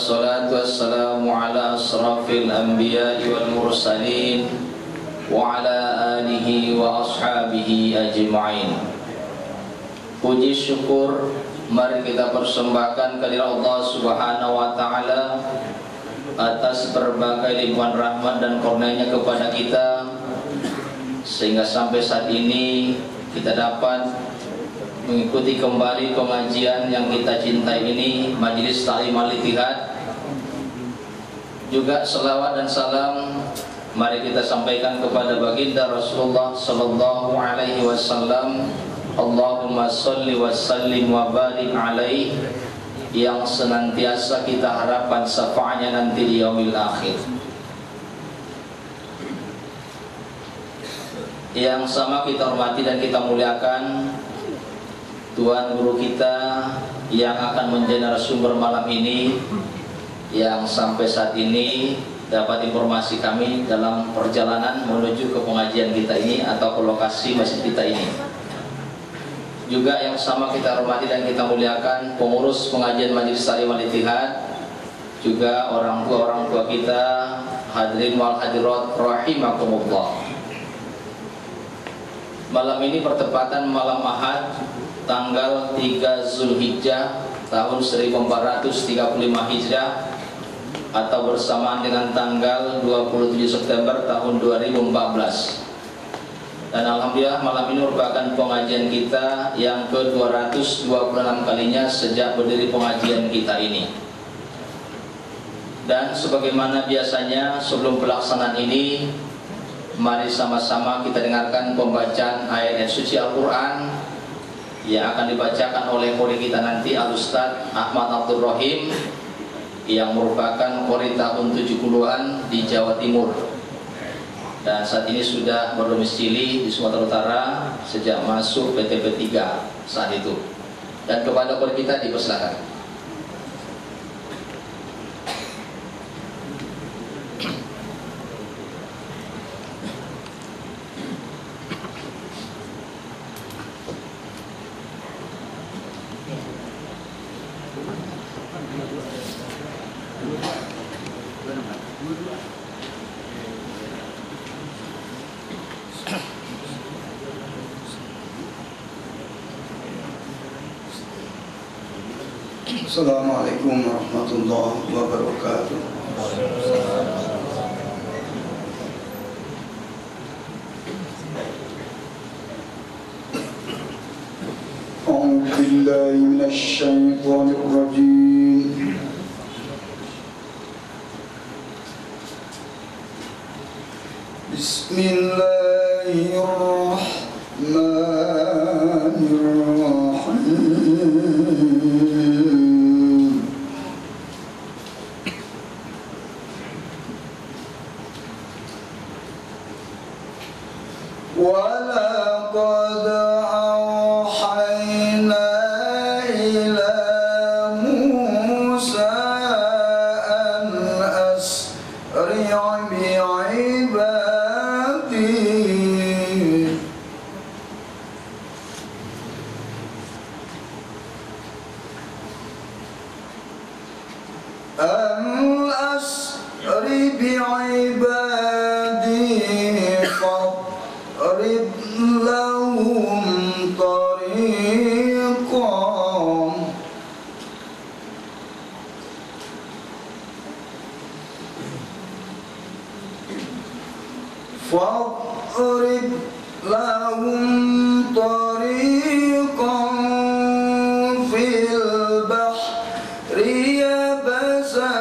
wassalatu wassalamu ala asrafil anbiya'i wal mursalin wa ala alihi wa ashabihi ajma'in. Puji syukur mari kita persembahkan kehadirat Allah Subhanahu wa taala atas berbagai limpahan rahmat dan karunia-Nya kepada kita, sehingga sampai saat ini kita dapat mengikuti kembali pengajian yang kita cintai ini, Majelis Ta'lim Al-Ittihad. Juga selawat dan salam mari kita sampaikan kepada baginda Rasulullah sallallahu alaihi wasallam. Allahumma sholli wa sallim wa barik alaihi, yang senantiasa kita harapkan syafaatnya nanti di yaumil akhir. Yang sama kita hormati dan kita muliakan Tuan Guru kita yang akan menjadi narasumber malam ini, yang sampai saat ini dapat informasi kami dalam perjalanan menuju ke pengajian kita ini atau ke lokasi masjid kita ini. Juga yang sama kita hormati dan kita muliakan pengurus pengajian Majelis Ta'lim Al-Ittihad, juga orang tua kita, hadirin wal hadirat rahimakumullah. Malam ini bertepatan malam Ahad tanggal 3 Zulhijjah tahun 1435 Hijrah, atau bersamaan dengan tanggal 27 September tahun 2014. Dan alhamdulillah malam ini merupakan pengajian kita yang ke-226 kalinya sejak berdiri pengajian kita ini. Dan sebagaimana biasanya sebelum pelaksanaan ini, mari sama-sama kita dengarkan pembacaan ayat suci Al-Quran yang akan dibacakan oleh qori kita nanti, Al-Ustaz Ahmad Abdul Rahim, yang merupakan qori tahun 70-an di Jawa Timur, dan saat ini sudah berdomisili di Sumatera Utara sejak masuk PTP 3 saat itu. Dan kepada qori kita dipersilakan. Assalamualaikum warahmatullahi wabarakatuh. A'udzu billahi minasy syaithanir rajim. Bismillahirrahmanirrahim. وَلَقَدْ أَوْحَيْنَا إِلَى مُوسَى أَنْ أَسْرِعْ بِعِبَادِي فاضرب لهم طريقا في البحر يبسا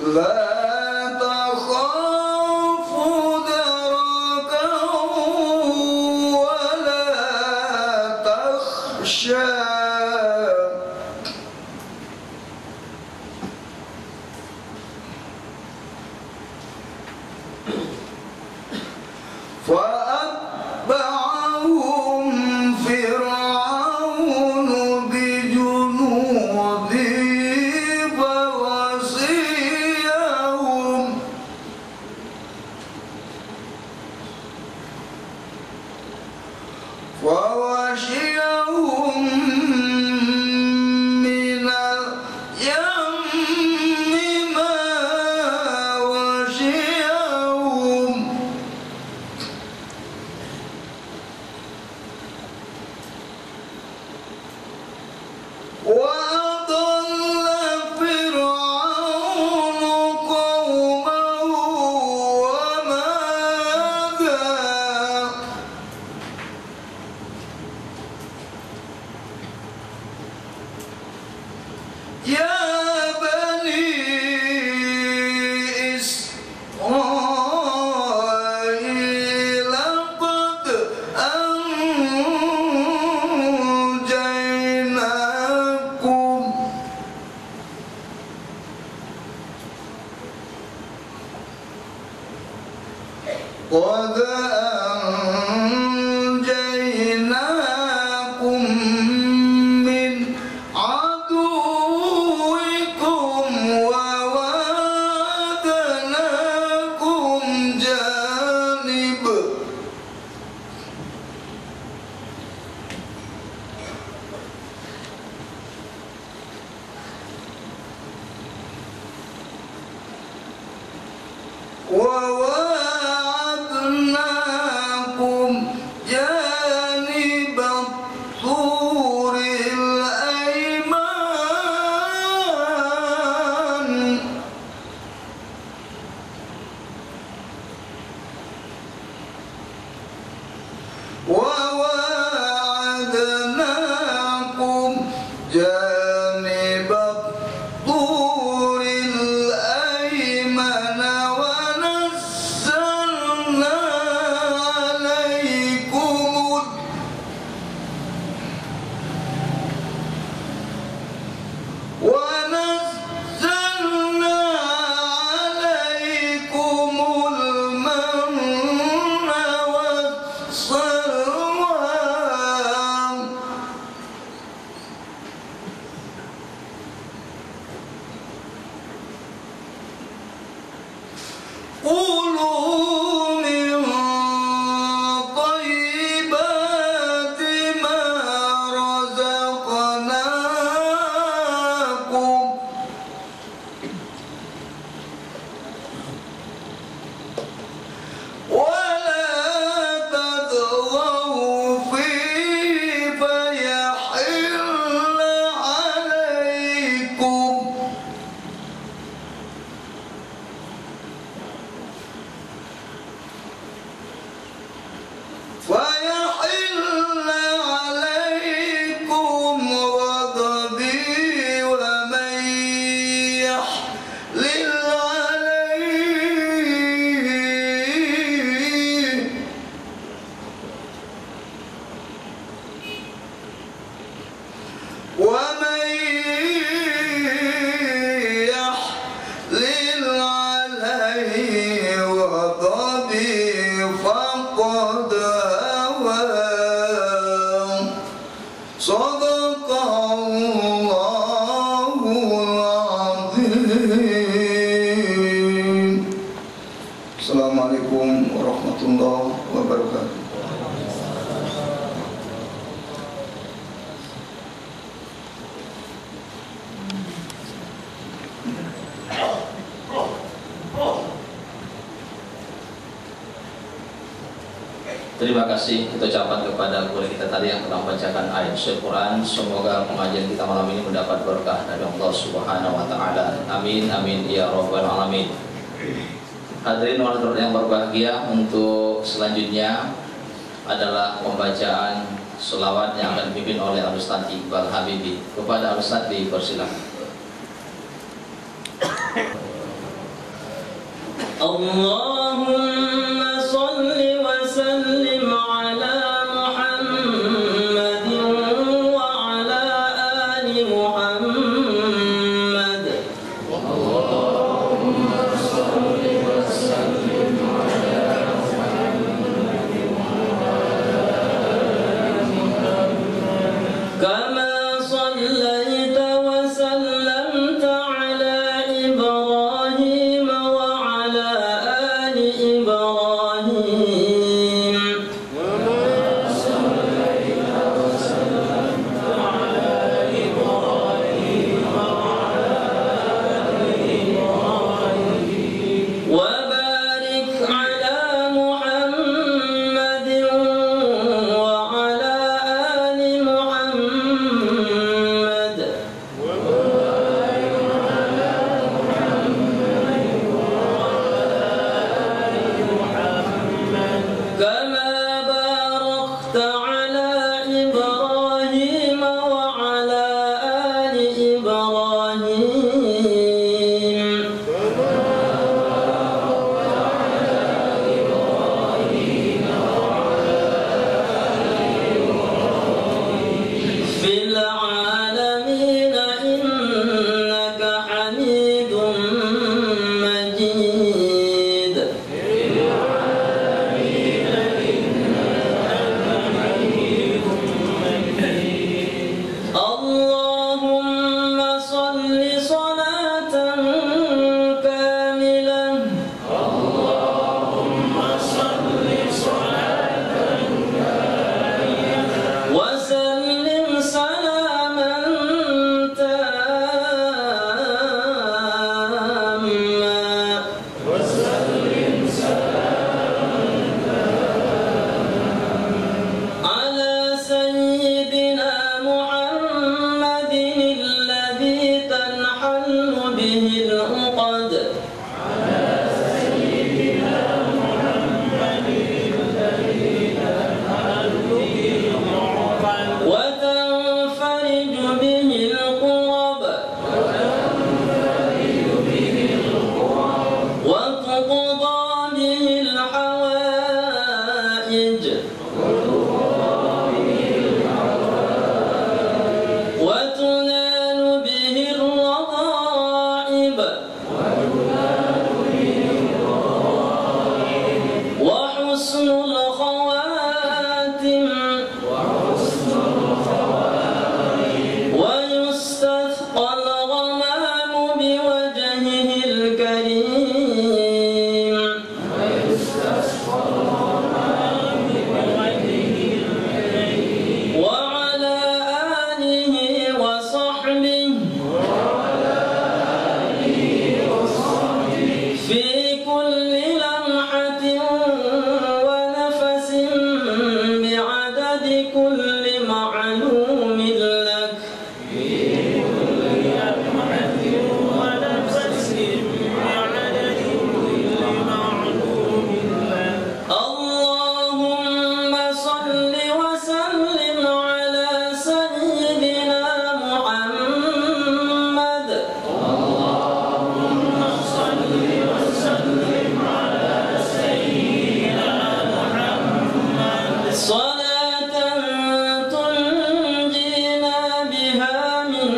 لا تخافوا دركا ولا تخشى فأتبعهم فرعون بجنوده فغشيهم Ya Bani Israil qad anjaynakum min aduwikum wa wa'adnakum janib turil ayman wa wa'adnakum janibat turil ayman wa nazzalna alaykum المن والسلوى كلوا من طيبات ما رزقناكم ولا تطغوا فيه فيحل عليكم غضبي ومن يحلل عليه غضبي فقد هوى صدق الله العظيم. Assalamualaikum warahmatullahi wabarakatuh. Terima kasih kita ucapkan kepada guru kita tadi yang telah membacakan ayat suci Al-Quran. Semoga pengajian kita malam ini mendapat berkah dari Allah Subhanahu wa Ta'ala. Amin, amin, ya Rabbal Alamin. Hadirin walaupun yang berbahagia, untuk selanjutnya adalah pembacaan selawat yang akan dipimpin oleh Al-Ustaz Iqbal Habibi. Kepada Al-Ustaz dipersilakan. Allahumma salli wa sallim ala Muhammadin wa ala ali Muhammad. Allahumma salli wa sallim ala Muhammadin wa ala ali Muhammad. Kama sallaita wa sallamta ala Ibrahim اللهم صل وسلم على سيدنا محمد. اللهم صل وسلم على سيدنا محمد صلاة تنجينا بها من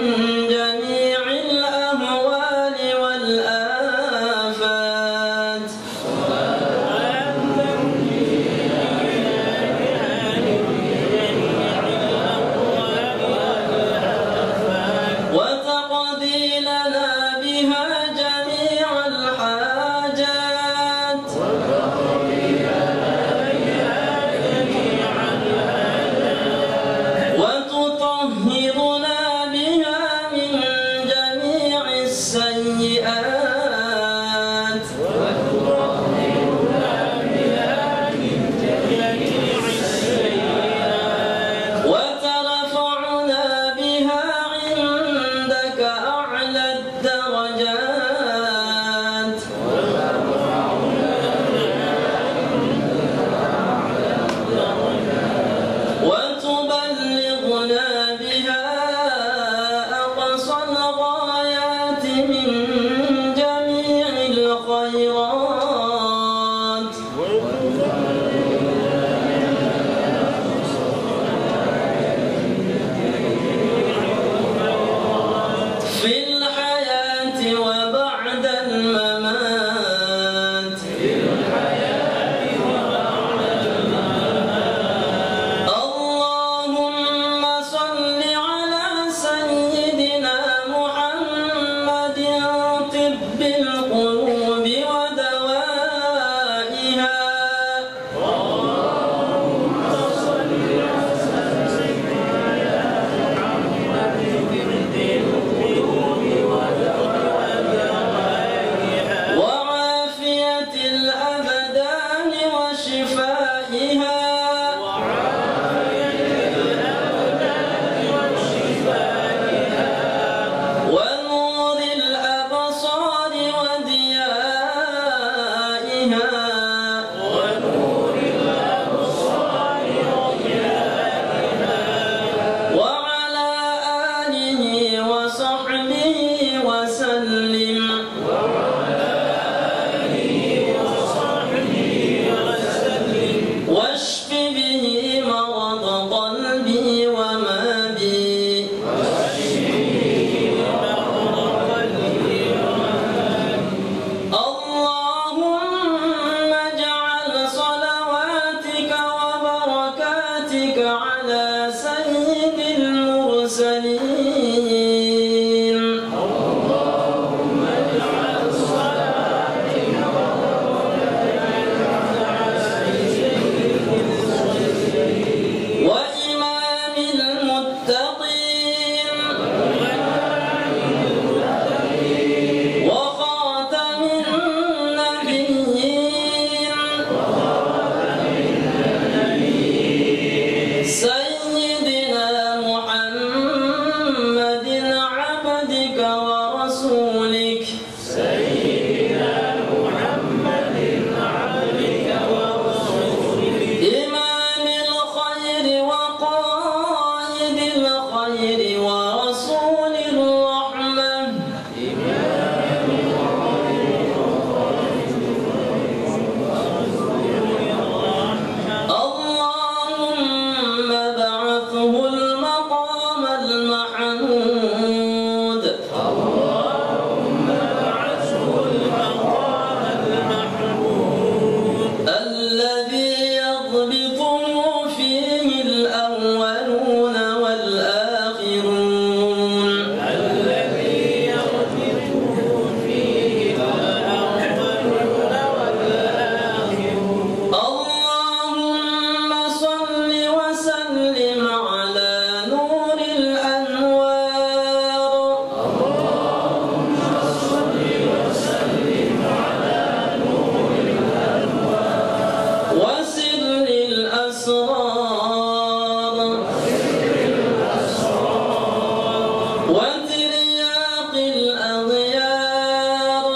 وترياق الأغيار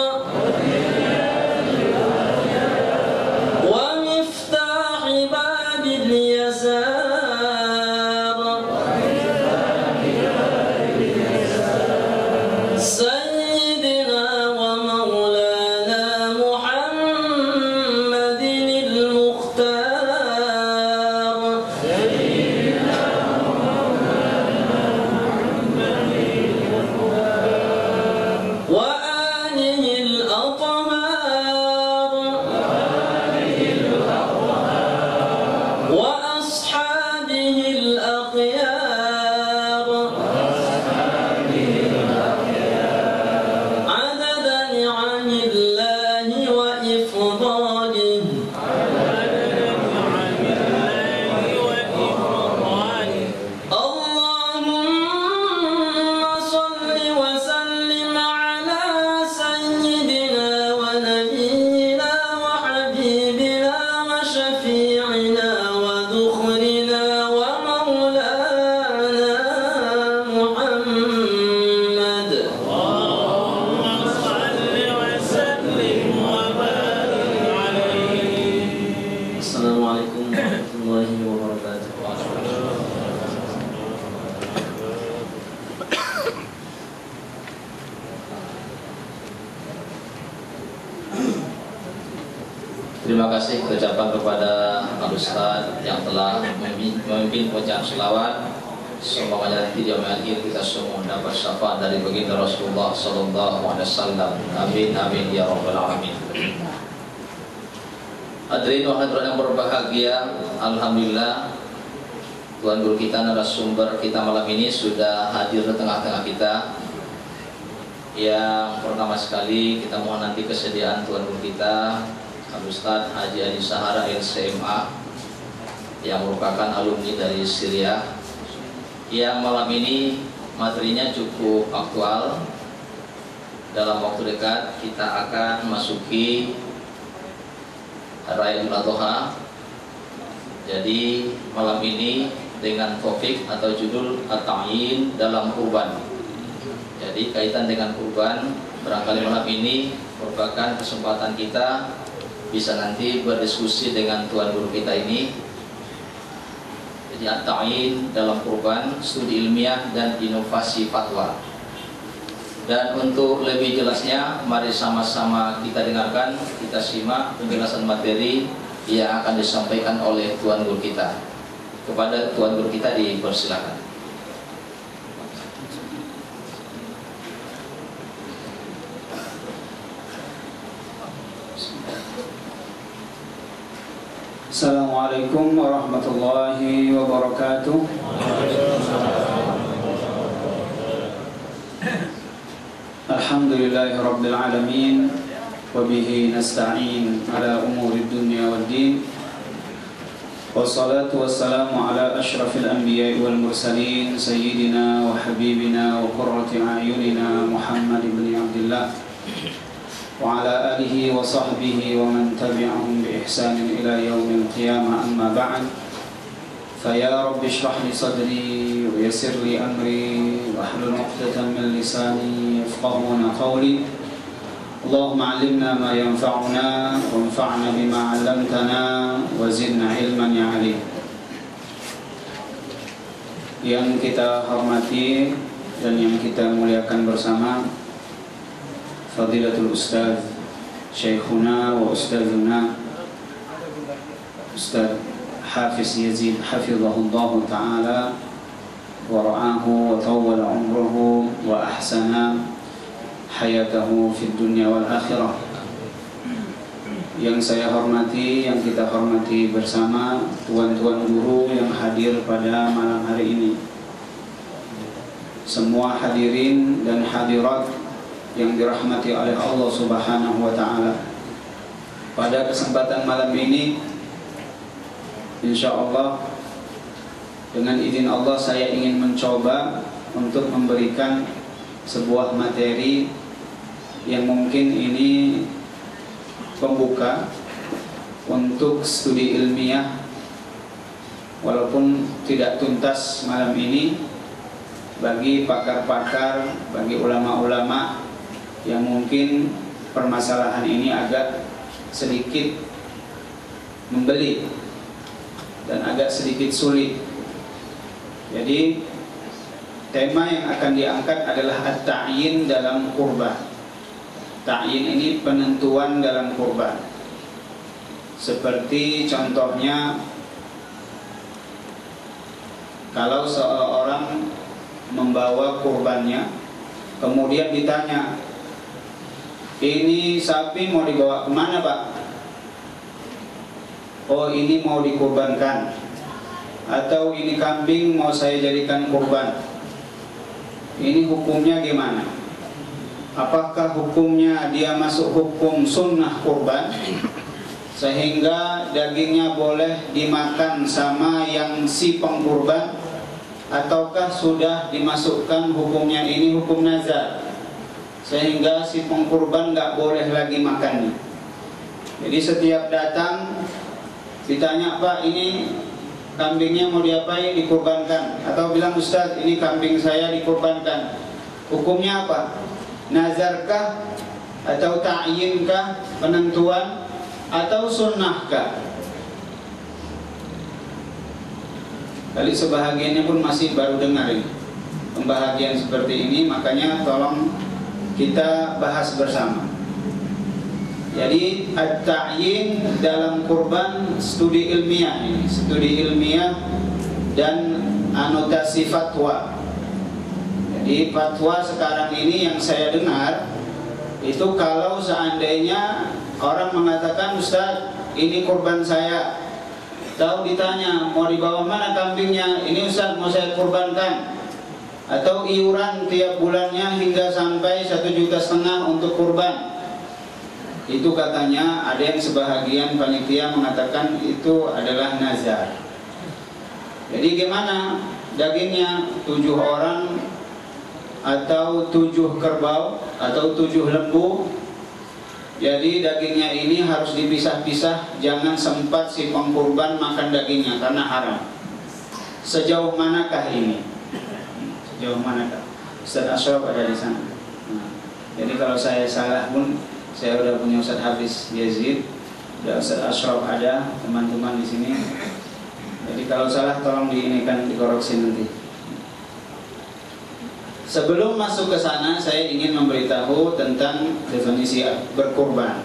ومفتاح باب اليسار سيدنا ومولانا محمد المختار وآله الأطهار وأصحابه الأخيار عدد نعم الله وإفضاله اللهم صل وسلم على سيدنا ونبينا وحبيبنا وشفيعنا وذخرنا ومولانا محمد السلام عليكم ورحمة الله وبركاته. Terima kasih ucapan kepada Al Ustaz yang telah memimpin bacaan selawat. Semoga nanti di yaumil akhir kita semua dapat syafaat dari baginda Rasulullah sallallahu alaihi wasallam. Amin amin ya rabbal alamin. Hadirin wa hadirat yang berbahagia, alhamdulillah Tuan Guru kita, narasumber kita malam ini sudah hadir di tengah-tengah kita. Yang pertama sekali kita mohon nanti kesediaan Tuan Guru kita Al-Ustaz Haji Adi Sahara LCMA yang merupakan alumni dari Syria, yang malam ini materinya cukup aktual. Dalam waktu dekat kita akan masuki Raya Idul Adha. Jadi malam ini dengan topik atau judul At-Ta'yin dalam kurban. Jadi kaitan dengan kurban, barangkali malam ini merupakan kesempatan kita bisa nanti berdiskusi dengan Tuan Guru kita ini. Jadi At-Ta'yin dalam kurban, studi ilmiah dan inovasi fatwa. Dan untuk lebih jelasnya, mari sama-sama kita dengarkan, kita simak penjelasan materi yang akan disampaikan oleh Tuan Guru kita. Kepada Tuan Guru kita dipersilakan. Assalamualaikum warahmatullahi wabarakatuh. Alhamdulillahi rabbil alamin, wa bihi nasta'in ala umuri dunya waddin. Wassalatu wassalamu ala ashrafil anbiya'i wal mursalin, sayyidina wa habibina wa qurrati a'yunina Muhammad ibn Abdullah wa ala alihi wa sahbihi wa man tabi'ahum bi ihsanin ila yaumil qiyamah, amma ba'd. Faya rabbi shrah li sadri wa yassir li amri wa hlul 'uqdatam min lisani yafqahuna qawli. Allahumma 'allimna ma yanfa'una wanfa'na bima 'allamtana wa zidna ilman ya 'alim. Yang kita hormati dan yang kita muliakan bersama, Fadilatul Ustaz Syekhuna wa Ustazuna Ustaz Hafiz Yazid hafizahullahu ta'ala wa ra'ahu wa tawwala umruhu wa ahsana hayatahu fid dunya wal akhirah. Yang saya hormati, yang kita hormati bersama tuan-tuan guru yang hadir pada malam hari ini, semua hadirin dan hadirat yang dirahmati oleh Allah Subhanahu wa ta'ala. Pada kesempatan malam ini, insyaallah dengan izin Allah saya ingin mencoba untuk memberikan sebuah materi yang mungkin ini pembuka untuk studi ilmiah, walaupun tidak tuntas malam ini. bagi pakar-pakar, bagi ulama-ulama yang mungkin permasalahan ini agak sedikit membeli dan agak sedikit sulit. Jadi tema yang akan diangkat adalah at-ta'yin dalam kurban. Ta'yin ini penentuan dalam kurban. Seperti contohnya, kalau seorang membawa kurbannya, kemudian ditanya, ini sapi mau dibawa kemana Pak? Oh, ini mau dikurbankan. Atau ini kambing mau saya jadikan kurban. Ini hukumnya gimana? Apakah hukumnya dia masuk hukum sunnah kurban, sehingga dagingnya boleh dimakan sama yang si pengkurban, ataukah sudah dimasukkan hukumnya ini hukum nazar, sehingga si pengkurban nggak boleh lagi makannya? Jadi setiap datang ditanya, Pak, ini kambingnya mau diapain, dikurbankan? Atau bilang, Ustaz, ini kambing saya dikurbankan. Hukumnya apa? Nazarkah? Atau ta'yinkah? Penentuan? Atau sunnahkah? Kali sebahagiannya pun masih baru dengar ini pembahagian seperti ini, makanya tolong kita bahas bersama. Jadi at-ta'yin dalam kurban studi ilmiah ini, studi ilmiah dan anotasi fatwa. Jadi fatwa sekarang ini yang saya dengar itu, kalau seandainya orang mengatakan, Ustaz, ini kurban saya, tahu ditanya mau dibawa mana kambingnya, ini Ustaz mau saya kurbankan, atau iuran tiap bulannya hingga sampai 1,5 juta untuk kurban, itu katanya ada yang sebahagian panitia mengatakan itu adalah nazar. Jadi gimana dagingnya? 7 orang atau 7 kerbau atau 7 lembu? Jadi dagingnya ini harus dipisah-pisah, jangan sempat si pengkurban makan dagingnya karena haram. Sejauh manakah ini? Sejauh manakah? Ustaz Ashraf ada di sana. Jadi kalau saya salah pun, saya udah punya Ustaz Hafiz Yazid, udah Ustaz Ashraf ada, teman-teman di sini. Jadi kalau salah tolong diinikan, dikoreksi nanti. Sebelum masuk ke sana, saya ingin memberitahu tentang definisi berkurban.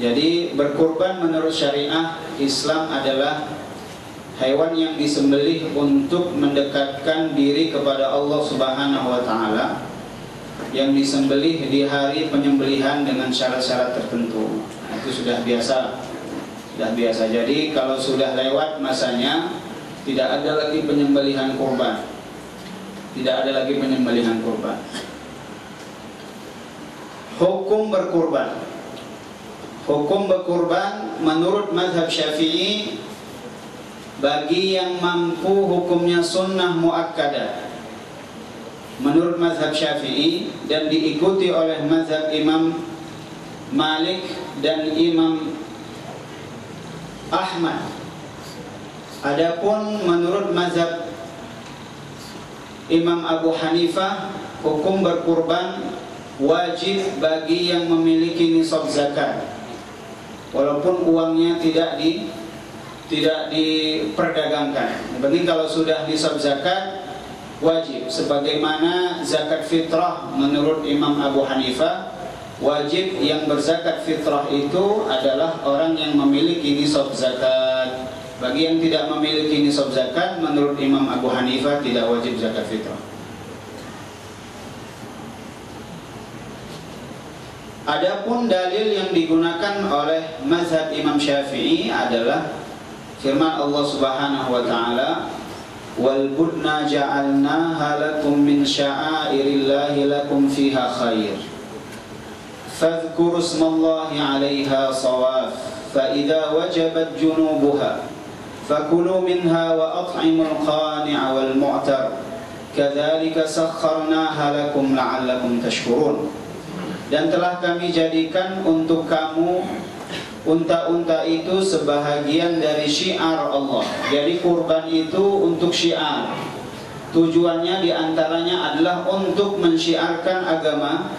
Jadi berkurban menurut syariah Islam adalah hewan yang disembelih untuk mendekatkan diri kepada Allah Subhanahu wa taala, yang disembelih di hari penyembelihan dengan syarat-syarat tertentu. Itu sudah biasa. Sudah biasa. Jadi kalau sudah lewat masanya, tidak ada lagi penyembelihan kurban. Tidak ada lagi penyembelihan kurban. Hukum berkurban. Hukum berkurban menurut mazhab Syafi'i, bagi yang mampu hukumnya sunnah muakkadah. Menurut mazhab Syafi'i dan diikuti oleh mazhab Imam Malik dan Imam Ahmad. Adapun menurut mazhab Imam Abu Hanifah, hukum berkurban wajib bagi yang memiliki nisab zakat, walaupun uangnya tidak diperdagangkan. Yang penting kalau sudah nisab zakat wajib, sebagaimana zakat fitrah menurut Imam Abu Hanifah, wajib yang berzakat fitrah itu adalah orang yang memiliki nisab zakat. Bagi yang tidak memiliki nisab zakat, menurut Imam Abu Hanifah tidak wajib zakat fitrah. Adapun dalil yang digunakan oleh mazhab Imam Syafi'i adalah firman Allah Subhanahu wa taala, "Wal budna ja'alnaha lakum min sya'airillahi lakum fiha khair. Fadhkuru ismallahi 'alaiha shawaf, fa idza wajabat junubuha fakulu minha wa at'imul qani'a wal mu'tar. Kadzalika sakharnaha lakum la'allakum tashkurun." Dan telah kami jadikan untuk kamu unta-unta itu sebahagian dari syiar Allah. Jadi kurban itu untuk syiar. tujuannya diantaranya adalah untuk mensyiarkan agama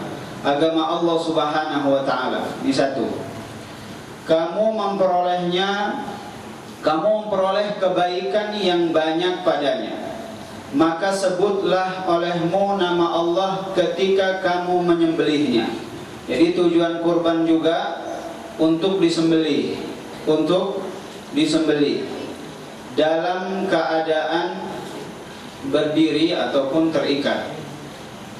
Allah Subhanahu wa Ta'ala. Ini satu. Kamu memperoleh kebaikan yang banyak padanya, maka sebutlah olehmu nama Allah ketika kamu menyembelihnya. Jadi tujuan kurban juga untuk disembelih, dalam keadaan berdiri ataupun terikat.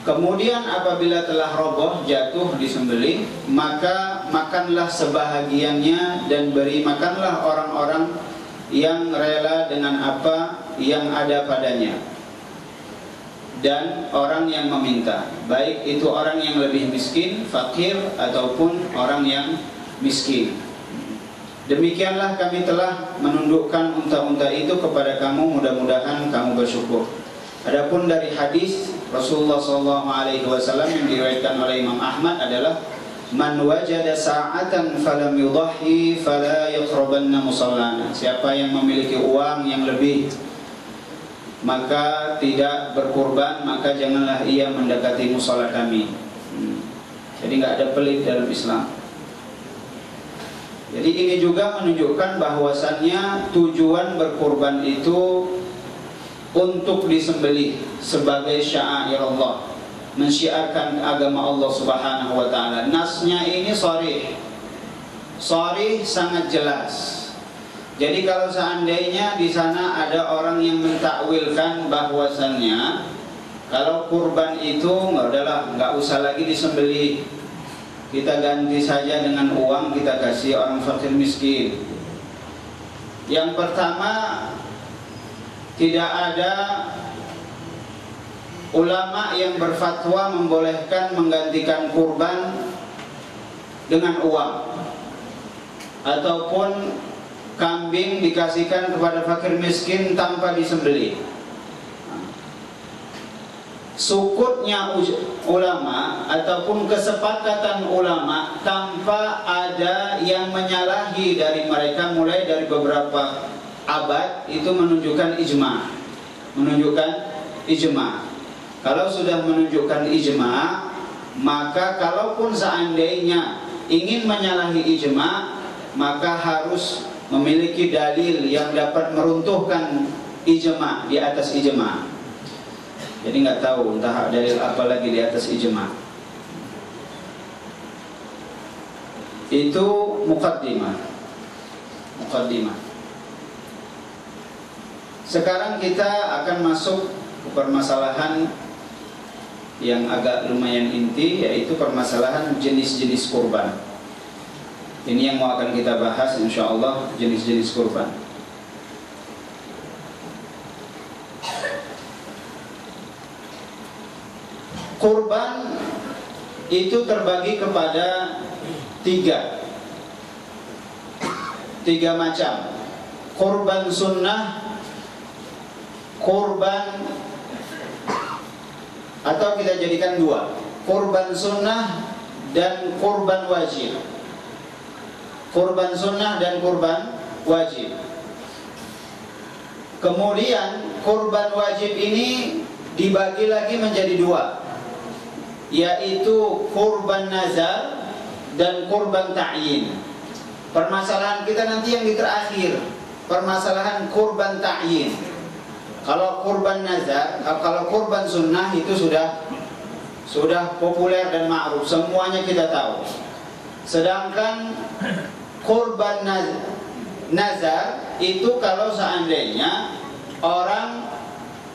Kemudian apabila telah roboh, jatuh, disembelih, maka makanlah sebahagiannya dan beri makanlah orang-orang yang rela dengan apa yang ada padanya, dan orang yang meminta, baik itu orang yang lebih miskin, fakir, ataupun orang yang miskin. Demikianlah kami telah menundukkan unta-unta itu kepada kamu, mudah-mudahan kamu bersyukur. Adapun dari hadis Rasulullah SAW yang diriwayatkan oleh Imam Ahmad adalah, man wajada sa'atan falam yudahhi fala yaqrabanna musallana. Siapa yang memiliki uang yang lebih maka tidak berkurban, maka janganlah ia mendekati musala kami. Jadi nggak ada pelit dalam Islam. Jadi ini juga menunjukkan bahwasannya tujuan berkurban itu untuk disembelih sebagai syair Allah, mensyiarkan agama Allah Subhanahu wa Ta'ala. Nasnya ini sharih, sangat jelas. Jadi kalau seandainya di sana ada orang yang mentakwilkan bahwasannya kalau kurban itu nggak usah lagi disembelih, kita ganti saja dengan uang, kita kasih orang fakir miskin. Yang pertama, tidak ada ulama yang berfatwa membolehkan menggantikan kurban dengan uang ataupun kambing dikasihkan kepada fakir miskin tanpa disembelih. Sukutnya ulama ataupun kesepakatan ulama tanpa ada yang menyalahi dari mereka mulai dari beberapa abad, itu menunjukkan ijma. Kalau sudah menunjukkan ijma, maka kalaupun seandainya ingin menyalahi ijma, maka harus memiliki dalil yang dapat meruntuhkan ijma di atas ijma. Jadi nggak tahu entah dalil apa lagi di atas ijma. Itu muqaddimah. Sekarang kita akan masuk ke permasalahan yang agak lumayan inti, yaitu permasalahan jenis-jenis kurban. Ini yang mau akan kita bahas insyaallah, jenis-jenis kurban. Kurban itu terbagi kepada tiga macam. Kurban sunnah, kurban, atau kita jadikan dua, kurban sunnah dan kurban wajib. Kurban sunnah dan kurban wajib. Kemudian kurban wajib ini dibagi lagi menjadi dua, yaitu kurban nazar dan kurban ta'yin. Permasalahan kita nanti yang di terakhir, permasalahan kurban ta'yin. Kalau kurban nazar, kalau kurban sunnah itu sudah populer dan ma'ruf, semuanya kita tahu. Sedangkan kurban nazar itu kalau seandainya orang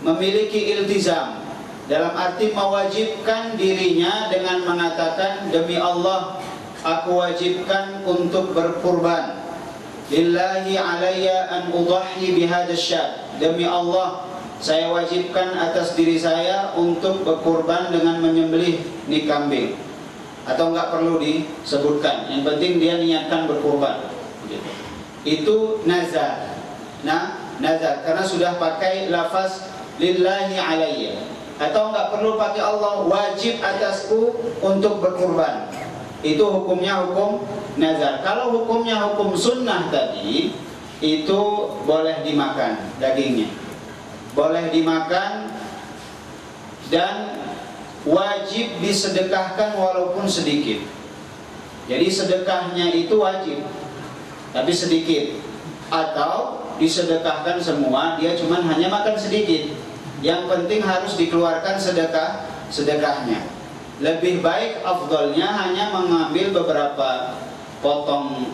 memiliki iltizam, dalam arti mewajibkan dirinya dengan mengatakan, demi Allah aku wajibkan untuk berkurban, lillahi alayya an udahhi bihadzal syad, demi Allah saya wajibkan atas diri saya untuk berkurban dengan menyembelih ni kambing. Atau enggak perlu disebutkan, yang penting dia niatkan berkurban. Itu nazar. Nah, nazar karena sudah pakai lafaz lillahi alayya. Atau enggak perlu pakai Allah, wajib atasku untuk berkurban. Itu hukumnya hukum nazar. Kalau hukumnya hukum sunnah tadi, itu boleh dimakan dagingnya, boleh dimakan dan wajib disedekahkan walaupun sedikit. Jadi sedekahnya itu wajib tapi sedikit, atau disedekahkan semua, dia cuman hanya makan sedikit. Yang penting harus dikeluarkan sedekahnya. Lebih baik afdalnya hanya mengambil beberapa potong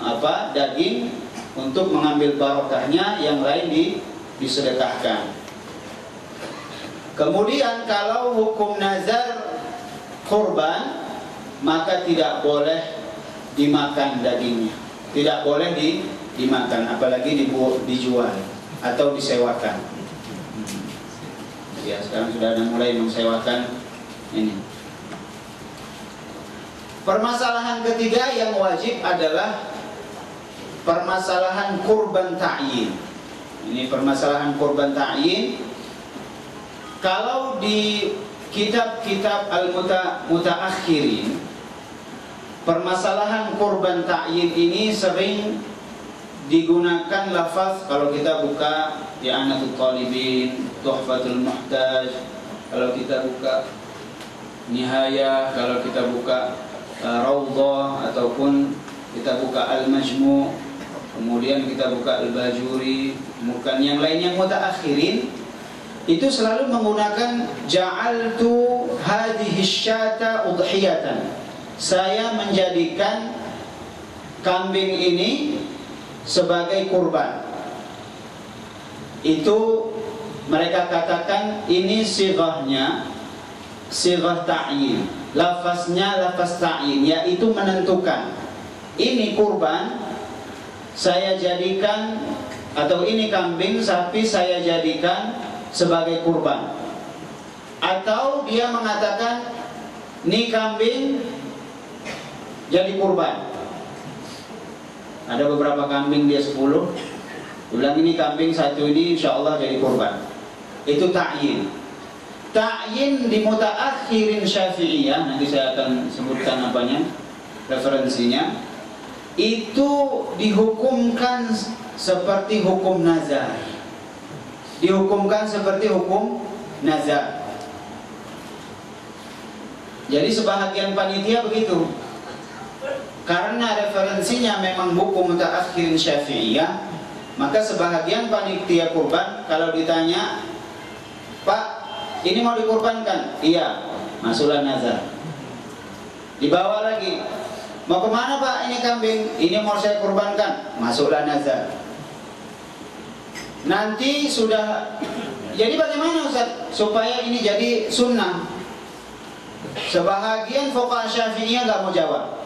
daging untuk mengambil barokahnya, yang lain disedekahkan. Kemudian kalau hukum nazar kurban, maka tidak boleh dimakan dagingnya, tidak boleh dimakan, apalagi dijual atau disewakan. Ya, sekarang sudah ada mulai mensewakan ini. Permasalahan ketiga yang wajib adalah permasalahan kurban ta'yin. Ini permasalahan kurban ta'yin. Kalau di kitab-kitab al-mutaakhirin, permasalahan kurban ta'yin ini sering digunakan lafaz. Kalau kita buka I'anatul Talibin, Tuhfatul Muhtaj, kalau kita buka Nihayah, kalau kita buka Raudhah, ataupun kita buka Al-Majmu', kemudian kita buka Al-Bajuri, bukan yang lain yang mutaakhirin, itu selalu menggunakan ja'altu hadhihi syata udhiyatan. Saya menjadikan kambing ini sebagai kurban. Itu mereka katakan ini sighahnya sighah ta'yin, lafaznya lafaz ta'yin, yaitu menentukan ini kurban saya jadikan, atau ini kambing sapi saya jadikan sebagai kurban. Atau dia mengatakan ini kambing jadi kurban. Ada beberapa kambing dia 10, bilang ini kambing satu ini insya Allah jadi kurban. Itu ta'yin. Ta'yin di mutaakhirin Syafi'iyah, nanti saya akan sebutkan referensinya. Itu dihukumkan seperti hukum nazar. Dihukumkan seperti hukum nazar. Jadi sebahagian panitia begitu. Karena referensinya memang buku mutaakhirin Syafi'iyah, maka sebahagian panitia kurban kalau ditanya, Pak, ini mau dikurbankan? Iya, masuklah nazar. Dibawa lagi, mau kemana Pak ini kambing? Ini mau saya kurbankan, masuklah nazar. Nanti sudah, jadi bagaimana Ustaz supaya ini jadi sunnah? Sebahagian fuqaha Syafi'iyah nggak mau jawab.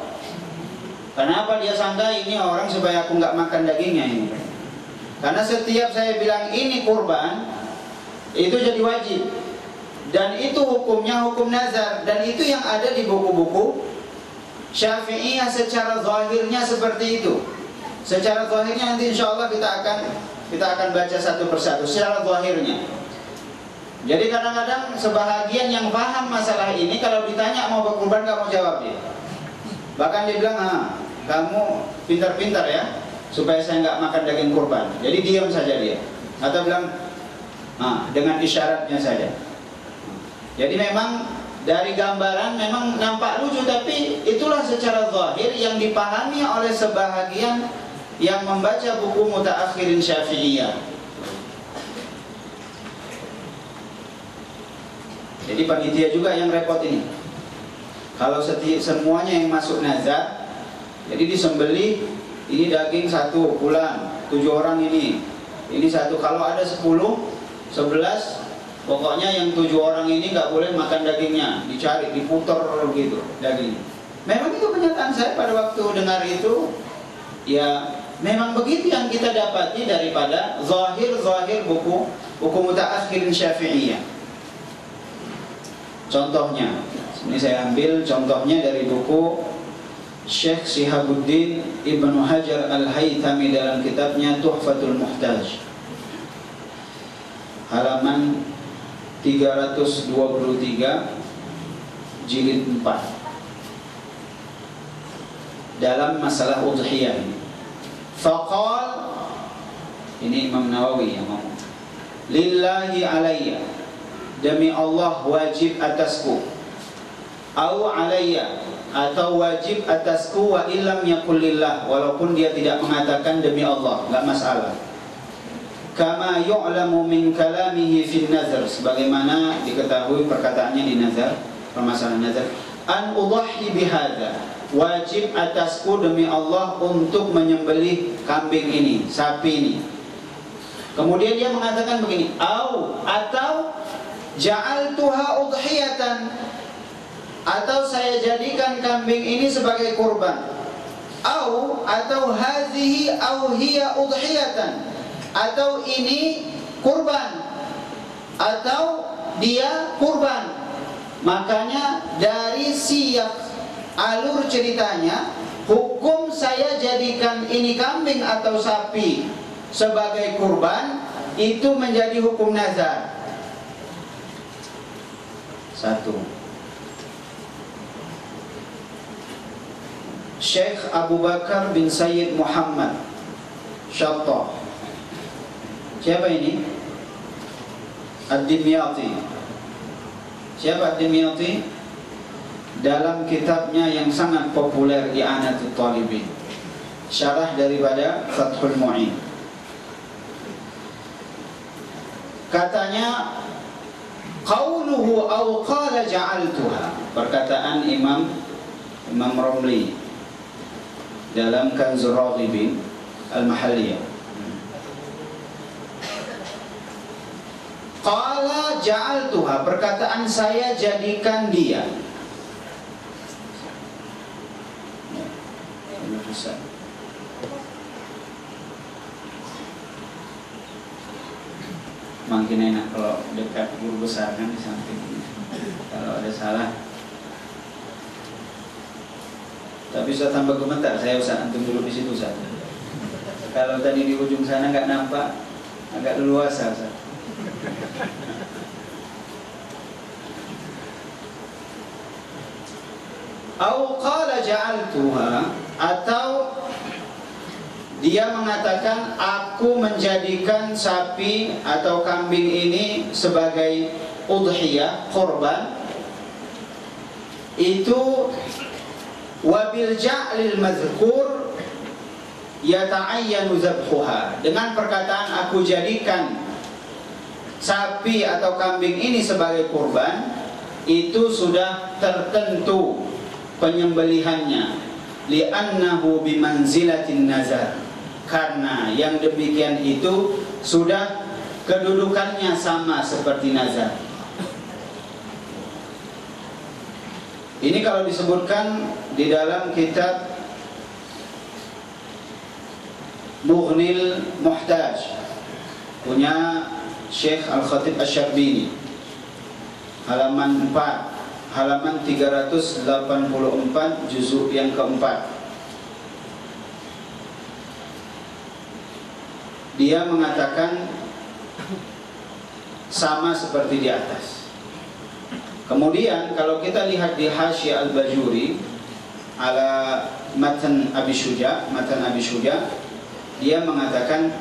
Kenapa dia sangka ini orang supaya aku nggak makan dagingnya ini? Karena setiap saya bilang ini kurban, itu jadi wajib. Dan itu hukumnya hukum nazar. Dan itu yang ada di buku-buku Syafi'iyah secara zahirnya seperti itu. Secara zahirnya nanti insya Allah kita akan baca satu persatu secara zahirnya. Jadi kadang-kadang sebahagian yang paham masalah ini kalau ditanya mau berkurban nggak mau jawab dia. Bahkan dia bilang, kamu pintar-pintar ya supaya saya nggak makan daging kurban. Jadi diam saja dia. Atau bilang, dengan isyaratnya saja. Jadi memang dari gambaran memang nampak lucu, tapi itulah secara zahir yang dipahami oleh sebahagian yang membaca buku mutaakhirin Syafi'iyah. Jadi panitia juga yang repot ini. Kalau semuanya yang masuk nazar, jadi disembelih, ini daging satu pulang, 7 orang ini satu. Kalau ada 10, 11, pokoknya yang 7 orang ini nggak boleh makan dagingnya, dicari, diputar gitu dagingnya. Memang itu kenyataan saya pada waktu dengar itu, ya memang begitu yang kita dapati daripada zahir buku mutaakhirin Syafi'iyah. Contohnya, ini saya ambil contohnya dari buku Syekh Shihabuddin Ibnu Hajar Al-Haythami dalam kitabnya Tuhfatul Muhtaj, halaman 323, jilid 4, dalam masalah udhiyah. Faqal, ini Imam Nawawi yang ngomong, lillahi alayya demi Allah wajib atasku, au alayya, atau wajib atasku wa illam yakul lillah, walaupun dia tidak mengatakan demi Allah, enggak masalah. Kama yu'lamu min kalamihi fin nazar, sebagaimana diketahui perkataannya di nazar, permasalahan nazar. An udahhi bihadza, wajib atasku demi Allah untuk menyembelih kambing ini, sapi ini. Kemudian dia mengatakan begini, atau ja'altuha udhiyatan, atau saya jadikan kambing ini sebagai kurban. Atau hazihi au hiya udhiyatan, atau ini kurban, atau dia kurban. Makanya dari siap alur ceritanya, hukum saya jadikan ini kambing atau sapi sebagai kurban, itu menjadi hukum nazar. Satu, Syekh Abu Bakar bin Sayyid Muhammad Syattah. Siapa ini? Ad-Dimyati. Siapa Ad-Dimyati? Dalam kitabnya yang sangat populer, I'anatul Talibin, syarah daripada Fathul Mu'in, katanya qauluhu aw qala ja'altuha, perkataan Imam Romli dalam Kanzur Raghibin Al-Mahalliyah. Qala ja'altuha, perkataan saya jadikan dia. Makin enak kalau dekat guru besar kan di samping. Kalau ada salah, tapi saya tambah komentar, saya usah antum dulu di situ Ustaz. Kalau tadi di ujung sana nggak nampak, agak leluasa Ustaz. Au qala ja'altuha, atau dia mengatakan aku menjadikan sapi atau kambing ini sebagai udhiyah, korban. Itu wabil ja'lil mazkur yata'ayyanu zabhuha, dengan perkataan aku jadikan sapi atau kambing ini sebagai kurban, itu sudah tertentu penyembelihannya, li'annahu bimanzilatin nazar, karena yang demikian itu sudah kedudukannya sama seperti nazar. Ini kalau disebutkan di dalam kitab Mughnil Muhtaj punya Syekh Al-Khatib Asy-Syarbini, halaman 4, halaman 384, juzuk yang keempat. Dia mengatakan sama seperti di atas. Kemudian kalau kita lihat di Hasyiah Al-Bajuri ala Matan Abi Syuja, dia mengatakan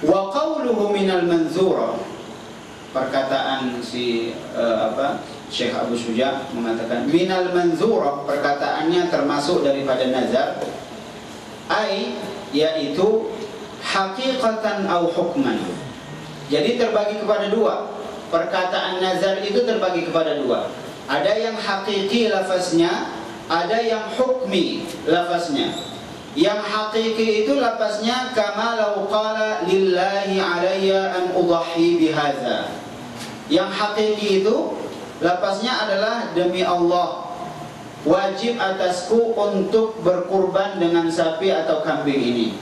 wa qawluhu minal manzura, perkataan si Syekh Abu Syuja mengatakan minal manzura, perkataannya termasuk daripada nazar, yaitu haqiqatan au hukman. Jadi terbagi kepada dua. Perkataan nazar itu terbagi kepada dua. Ada yang hakiki lafaznya, ada yang hukmi lafaznya. Yang hakiki itu lafaznya kama law qala lillahi alayya an udahhi bihadza. Yang hakiki itu lafaznya adalah demi Allah, wajib atasku untuk berkurban dengan sapi atau kambing ini.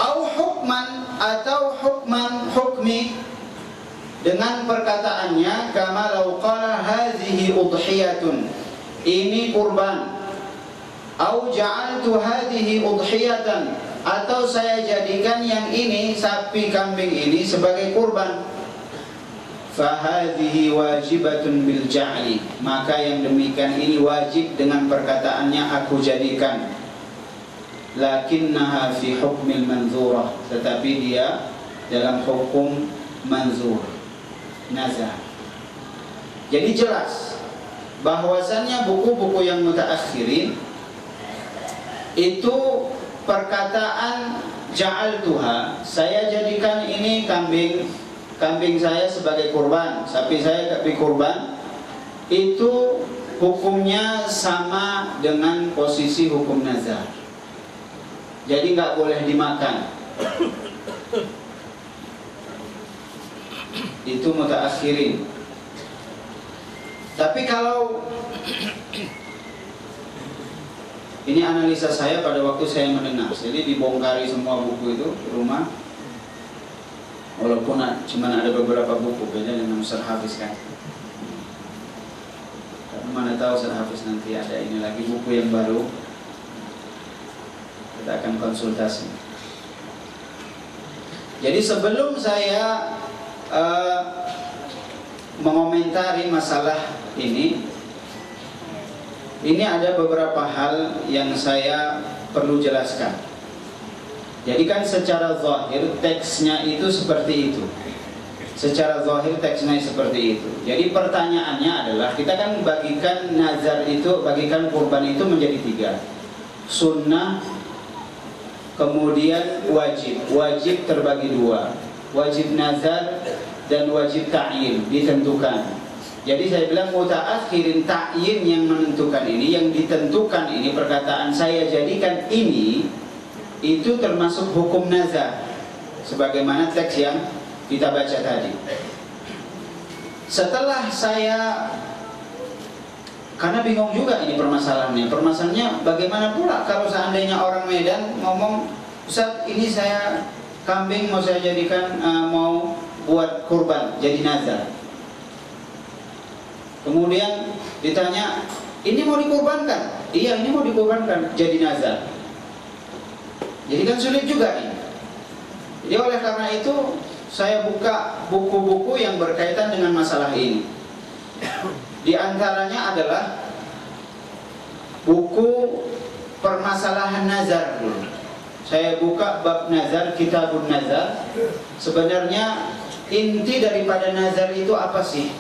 Au hukman, atau hukmi, dengan perkataannya kama law qala hadhihi udhiyatun, ini kurban. Au ja'altu hadhihi udhiyatan, atau saya jadikan yang ini, sapi kambing ini, sebagai kurban. Fahadhihi wajibatun bil ja'li, maka yang demikian ini wajib dengan perkataannya aku jadikan. Lakinnaha fi hukmil manzurah, tetapi dia dalam hukum manzur, nazar. Jadi jelas bahwasannya buku-buku yang mutaakhirin itu perkataan ja'altuha, saya jadikan ini kambing saya sebagai kurban, sapi saya sebagai kurban, itu hukumnya sama dengan posisi hukum nazar. Jadi nggak boleh dimakan. Itu mutaakhirin. Tapi kalau ini analisa saya pada waktu saya mendengar, jadi dibongkari semua buku itu di rumah. Walaupun cuma ada beberapa buku, beda dengan Ustaz Hafiz kan. Tapi mana tahu Ustaz Hafiz nanti ada ini lagi buku yang baru, kita akan konsultasi. Jadi sebelum saya mengomentari masalah ini ada beberapa hal yang saya perlu jelaskan. Jadi kan secara zahir teksnya itu seperti itu. Secara zahir teksnya seperti itu. Jadi pertanyaannya adalah, kita kan bagikan nazar itu, bagikan kurban itu menjadi 3. Sunnah, kemudian wajib. Wajib terbagi 2. Wajib nazar dan wajib ta'yin, ditentukan. Jadi saya bilang mutaakhirin ta'yin yang menentukan ini, yang ditentukan ini, perkataan saya jadikan ini, itu termasuk hukum nazar sebagaimana teks yang kita baca tadi. Setelah saya, karena bingung juga ini permasalahannya. Permasalahannya bagaimana pula kalau seandainya orang Medan ngomong, Ustaz ini saya kambing mau saya jadikan mau buat kurban jadi nazar. Kemudian ditanya, ini mau dikurbankan? Iya, ini mau dikurbankan jadi nazar. Jadi kan sulit juga ini. Jadi oleh karena itu saya buka buku-buku yang berkaitan dengan masalah ini. Di antaranya adalah buku permasalahan nazar dulu. Saya buka bab nazar, kitabun nazar. Sebenarnya inti daripada nazar itu apa sih?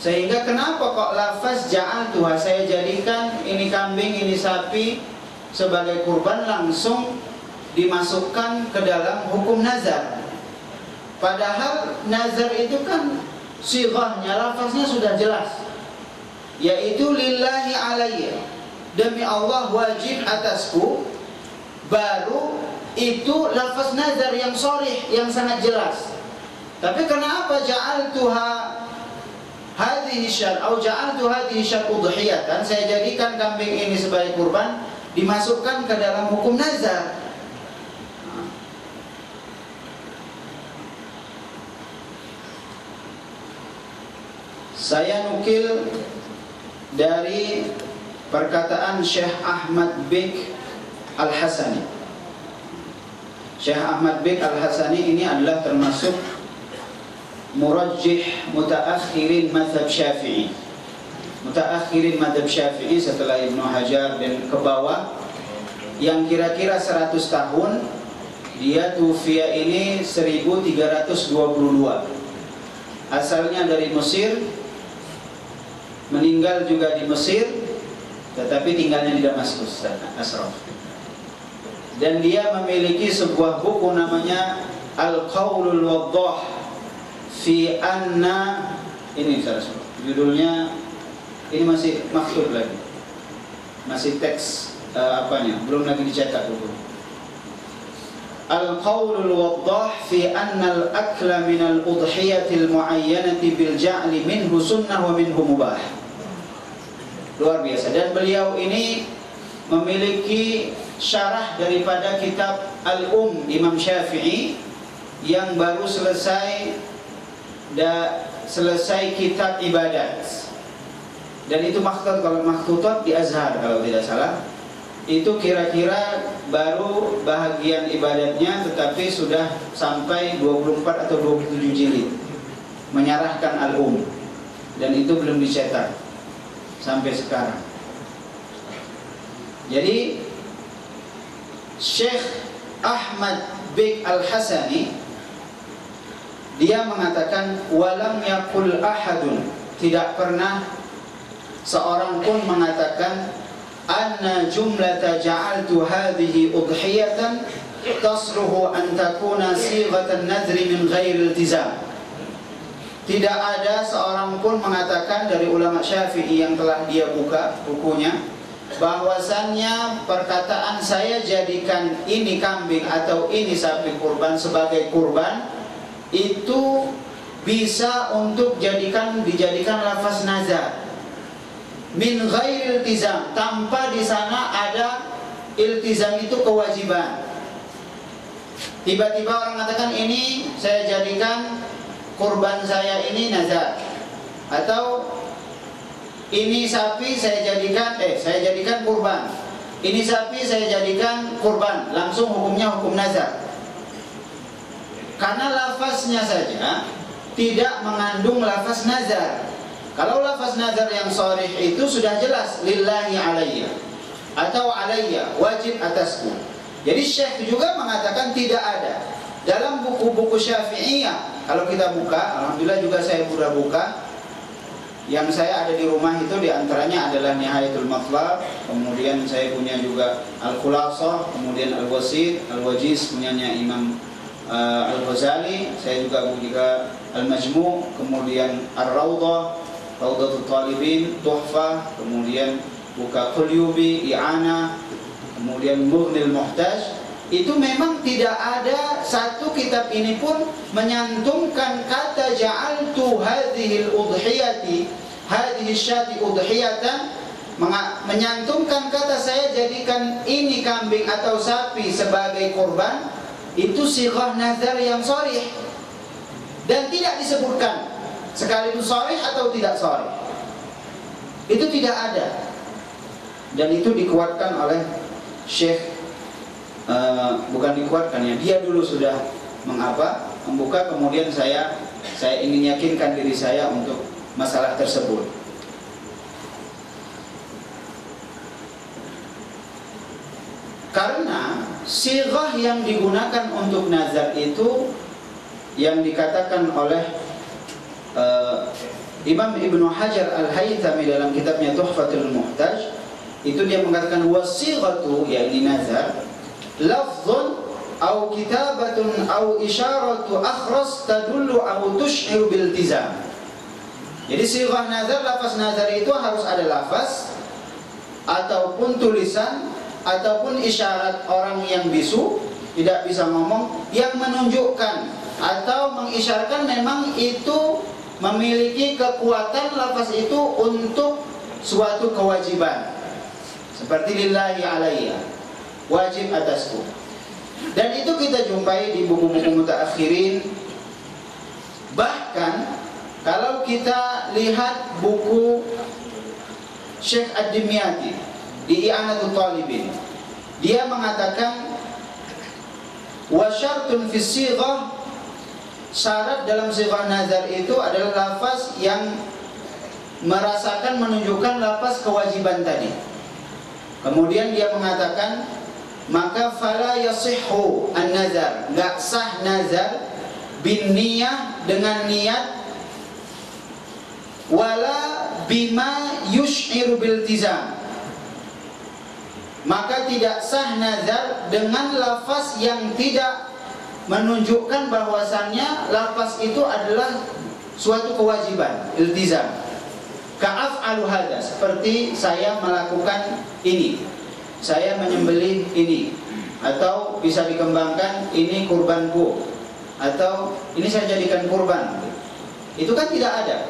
Sehingga kenapa kok lafaz ja'altuha, saya jadikan ini kambing, ini sapi sebagai kurban, langsung dimasukkan ke dalam hukum nazar. Padahal nazar itu kan sighahnya, lafaznya sudah jelas, yaitu lillahi alayya, demi Allah wajib atasku. Baru itu lafaz nazar yang sharih, yang sangat jelas. Tapi kenapa ja'altuha hadhihi syar atau ja'altu hadhihi syar udhiyatan, saya jadikan kambing ini sebagai kurban, dimasukkan ke dalam hukum nazar? Saya nukil dari perkataan Syekh Ahmad Bik Al-Hasani. Syekh Ahmad Bik Al-Hasani ini adalah termasuk murajjih mutaakhirin mazhab Syafi'i. Mutaakhirin mazhab Syafi'i setelah Ibnu Hajar dan ke bawah, yang kira-kira 100 tahun. Dia tufiya ini 1322. Asalnya dari Mesir, meninggal juga di Mesir, tetapi tinggalnya di Damaskus, Ashraf. Dan dia memiliki sebuah buku namanya Al-Qaulul Waddah fi anna, ini judulnya, ini masih maktub lagi, masih teks apanya, belum lagi dicetak buku. Al-Qaulul Waddah fi anna al-akla min al-udhiyatil muayyanati bil ja'li minhu sunnah wa minhu mubah. Luar biasa. Dan beliau ini memiliki syarah daripada kitab Al-Um Imam Syafi'i yang baru selesai kitab ibadat. Dan itu makhtut, kalau makhtutat di Azhar kalau tidak salah. Itu kira-kira baru bahagian ibadatnya, tetapi sudah sampai 24 atau 27 jilid menyarahkan Al-Um. Dan itu belum dicetak sampai sekarang. Jadi Syekh Ahmad Bik Al-Hasani dia mengatakan walam yakul ahadun, tidak pernah seorang pun mengatakan anna jumlata ja'altu hadhihi udhiyatan tasruhu an takuna sighatan nadri min ghairi iltizam. Tidak ada seorang pun mengatakan dari ulama Syafi'i yang telah dia buka bukunya bahwasannya perkataan saya jadikan ini kambing atau ini sapi kurban sebagai kurban itu bisa untuk dijadikan lafaz nazar min ghairi iltizam, tanpa di sana ada iltizam, itu kewajiban. Tiba-tiba orang mengatakan ini saya jadikan kurban saya ini nazar, atau ini sapi saya jadikan kurban, ini sapi saya jadikan kurban, langsung hukumnya hukum nazar. Karena lafaznya saja tidak mengandung lafaz nazar. Kalau lafaz nazar yang sharih itu sudah jelas lillahi alayya atau alayya, wajib atasku. Jadi Syekh juga mengatakan tidak ada dalam buku-buku Syafi'iyah. Kalau kita buka, alhamdulillah juga saya sudah buka. Yang saya ada di rumah itu diantaranya adalah Nihayatul Matlab, kemudian saya punya juga Al-Khulasah, kemudian Al-Wasid, Al-Wajiz punyanya Imam Al-Ghazali, saya juga punya Al-Majmu', kemudian Ar-Rawdah, Rawdatul Talibin, Tuhfah, kemudian buka Qulyubi, I'anah, kemudian Mughnil Muhtaj. Itu memang tidak ada satu kitab ini pun menyantumkan kata ja'altu hadhil udhiyati hadhihi syati udhiyatan, menyantumkan kata saya jadikan ini kambing atau sapi sebagai kurban. Itu sighah nazar yang sharih dan tidak disebutkan sekaligus sharih atau tidak sharih. Itu tidak ada, dan itu dikuatkan oleh Syekh. Bukan dikuatkan ya, dia dulu sudah membuka, kemudian saya ingin yakinkan diri saya untuk masalah tersebut. Karena sighah yang digunakan untuk nazar itu yang dikatakan oleh Imam Ibnu Hajar Al-Haythami dalam kitabnya Tuhfatul Muhtaj, itu dia mengatakan wasighatu, yakni nazar, lafzun au kitabatun au isyaratu akhras tadullu au tush'iru bil iltizam. Jadi sighah nazar, lafaz nazar itu harus ada lafaz ataupun tulisan ataupun isyarat orang yang bisu, tidak bisa ngomong, yang menunjukkan atau mengisyaratkan memang itu memiliki kekuatan lafaz itu untuk suatu kewajiban. Seperti lillahi alayya, wajib atasku. Dan itu kita jumpai di buku-buku mutaakhirin. Bahkan kalau kita lihat buku Syekh Ad-Dimyati di I'anatul Talibin, dia mengatakan wa syartun fi sighah, syarat dalam sighah nazar itu adalah lafaz yang merasakan menunjukkan lafaz kewajiban tadi. Kemudian dia mengatakan maka fala yasihhu an-nazar, enggak sah nazar bin niyah, dengan niat, wala bima yush'iru bil iltizam, maka tidak sah nazar dengan lafaz yang tidak menunjukkan bahwasannya lafaz itu adalah suatu kewajiban, iltizam. Ka'af'alu hadza, seperti saya melakukan ini, saya menyembelih ini, atau bisa dikembangkan ini kurbanku, atau ini saya jadikan kurban. Itu kan tidak ada.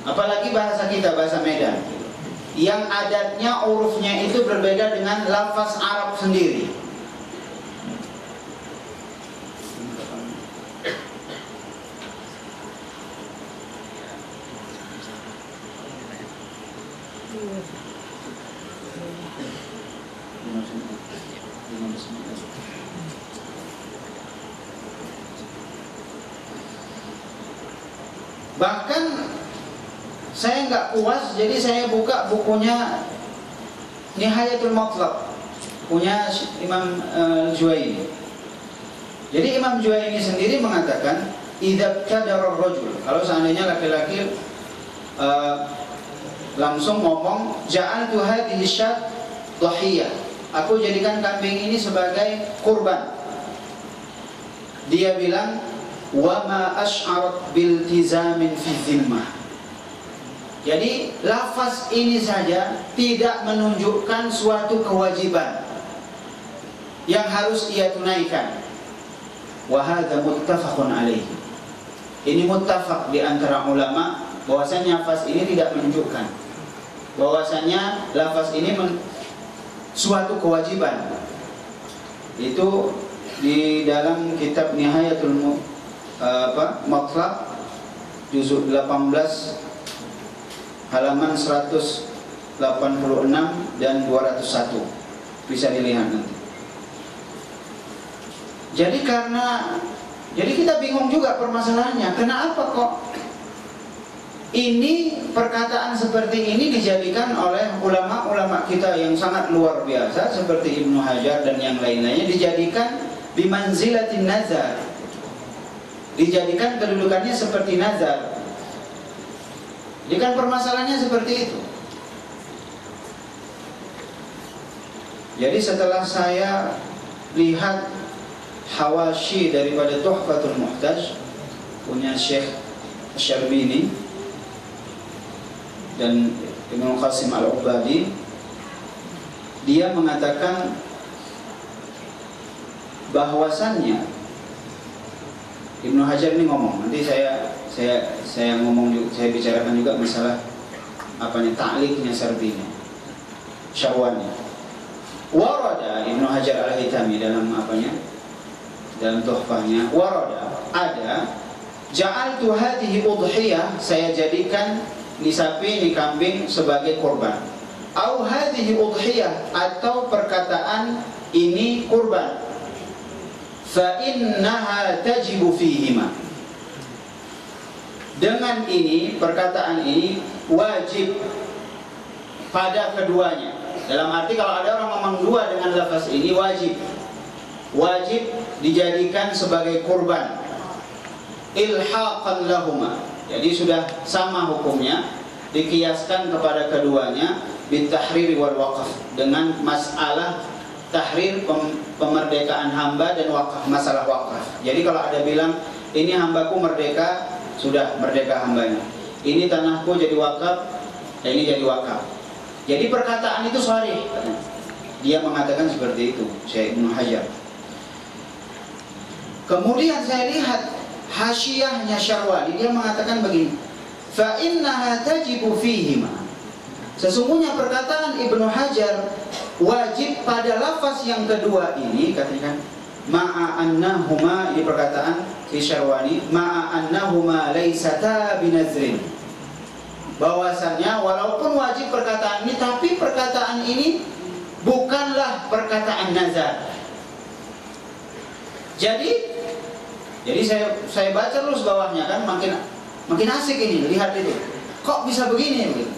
Apalagi bahasa kita, bahasa Medan, yang adatnya, urufnya itu berbeda dengan lafaz Arab sendiri. Bahkan saya nggak puas, jadi saya buka bukunya Nihayatul Matlab, punya Imam Juwaini. Jadi Imam Juwaini sendiri mengatakan idza kadara ar-rajul, kalau seandainya laki-laki langsung ngomong ja'altu hadhihi syat dhahiyah, aku jadikan kambing ini sebagai kurban. Dia bilang wa ma asy'arat bil tizamin fi dhimmah. Jadi lafaz ini saja tidak menunjukkan suatu kewajiban yang harus ia tunaikan. Wa hadza muttafaqun alaihi. Ini muttafaq di antara ulama bahwasanya lafaz ini tidak menunjukkan bahwasanya lafaz ini suatu kewajiban. Itu di dalam kitab Nihayatul Matlab juzuk 18 halaman 186 dan 201, bisa dilihat nanti. Jadi kita bingung juga permasalahannya, kenapa kok ini perkataan seperti ini dijadikan oleh ulama-ulama kita yang sangat luar biasa seperti Ibnu Hajar dan yang lain-lainnya, dijadikan bimanzilatin nazar, dijadikan kedudukannya seperti nazar. Jadi kan permasalahannya seperti itu. Jadi setelah saya lihat hawashi daripada Tuhfatul Muhtaj punya Syekh Syarbini dan Ibnu Qasim Al-Ubadi, dia mengatakan bahwasannya Ibnu Hajar ini ngomong, nanti saya ngomong juga, saya bicarakan juga masalah ta'liqnya Syarbini, Syahwani. Warada Ibnu Hajar Al-Haytami dalam dalam tuhfahnya, warada ada ja'altu hadhihi udhiyah, saya jadikan ni sapi ni kambing sebagai kurban, au hadhihi udhiyah, atau perkataan ini kurban, fa innaha tajibu fihima, dengan ini perkataan ini wajib pada keduanya. Dalam arti kalau ada orang ngomong dua dengan lafaz ini wajib dijadikan sebagai kurban, ilhaqan lahuma, jadi sudah sama hukumnya, dikiaskan kepada keduanya bitahrir wal waqaf, dengan masalah tahrir, pemerdekaan hamba, dan wakaf, masalah wakaf. Jadi kalau ada bilang ini hambaku merdeka, sudah merdeka hambanya, ini tanahku jadi wakaf, ini jadi wakaf. Jadi perkataan itu sharih, dia mengatakan seperti itu, Syekh Ibnu Hajar. Kemudian saya lihat hasyiyahnya Syarwani, dia mengatakan begini, fa innaha tajibu fihima, sesungguhnya perkataan Ibnu Hajar wajib pada lafaz yang kedua ini, katakan ma'a annahuma, di perkataan si Syarwani, ma'a annahuma laysata binazrin, bahwasannya walaupun wajib perkataan ini, tapi perkataan ini bukanlah perkataan nazar. Jadi saya baca terus bawahnya, kan makin asik ini, lihat itu. Kok bisa begini begitu?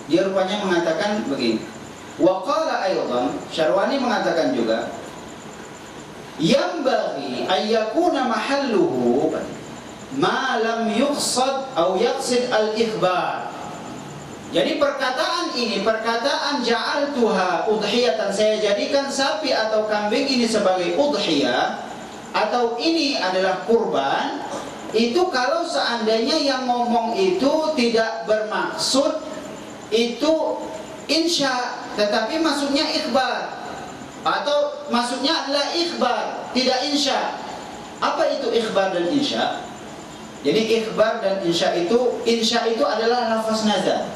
Dia rupanya mengatakan begini. Wa qala aydan, Syarwani mengatakan juga, yambaghi ayyakuna mahalluhu ma lam yuqsad aw yaqsid al-ikhbar. Jadi perkataan ini, perkataan ja'altuha udhiyatan, saya jadikan sapi atau kambing ini sebagai udhiyah, atau ini adalah kurban, itu kalau seandainya yang ngomong itu tidak bermaksud itu insya, tetapi maksudnya ikhbar, atau maksudnya adalah ikhbar, tidak insya. Apa itu ikhbar dan insya? Jadi ikhbar dan insya itu adalah lafaz nazar.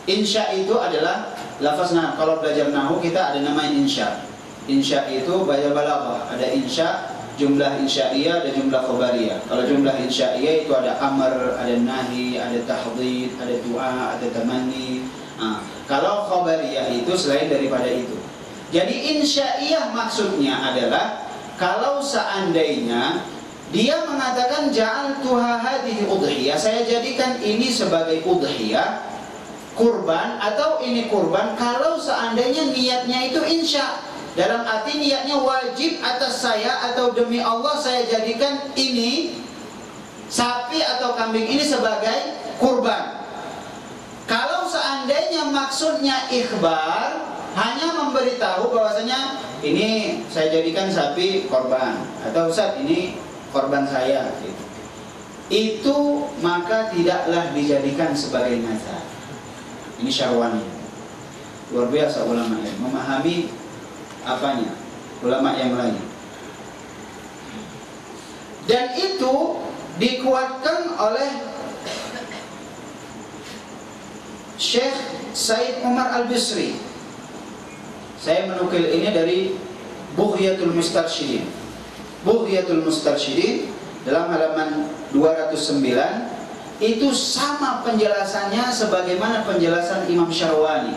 Insya itu adalah lafaz nazar. Kalau belajar nahu kita ada namanya insya. Insya itu belajar balaghah, ada insya, jumlah insya'iyah, ada jumlah khabariyah. Kalau jumlah insya'iyah itu ada amr, ada nahi, ada tahdid, ada doa, ada tamanni. Kalau khabariyah itu selain daripada itu. Jadi insya'iyah maksudnya adalah kalau seandainya dia mengatakan ja'altuha hadhihi udhiyah, saya jadikan ini sebagai udhiyah, kurban, atau ini kurban, kalau seandainya niatnya itu insya, dalam arti niatnya wajib atas saya, atau demi Allah saya jadikan ini sapi atau kambing ini sebagai kurban. Kalau seandainya maksudnya ikhbar, hanya memberitahu bahwasanya ini saya jadikan sapi korban, atau Ustaz ini korban saya, gitu. Itu maka tidaklah dijadikan sebagai nazar. Ini Syarwani. Luar biasa ulama yang memahami apanya, ulama yang lain. Dan itu dikuatkan oleh Syekh Said Umar Al-Bisri. Saya menukil ini dari Bughyatul Mustarsyidin. Bughyatul Mustarsyidin dalam halaman 209 itu sama penjelasannya sebagaimana penjelasan Imam Syarwani.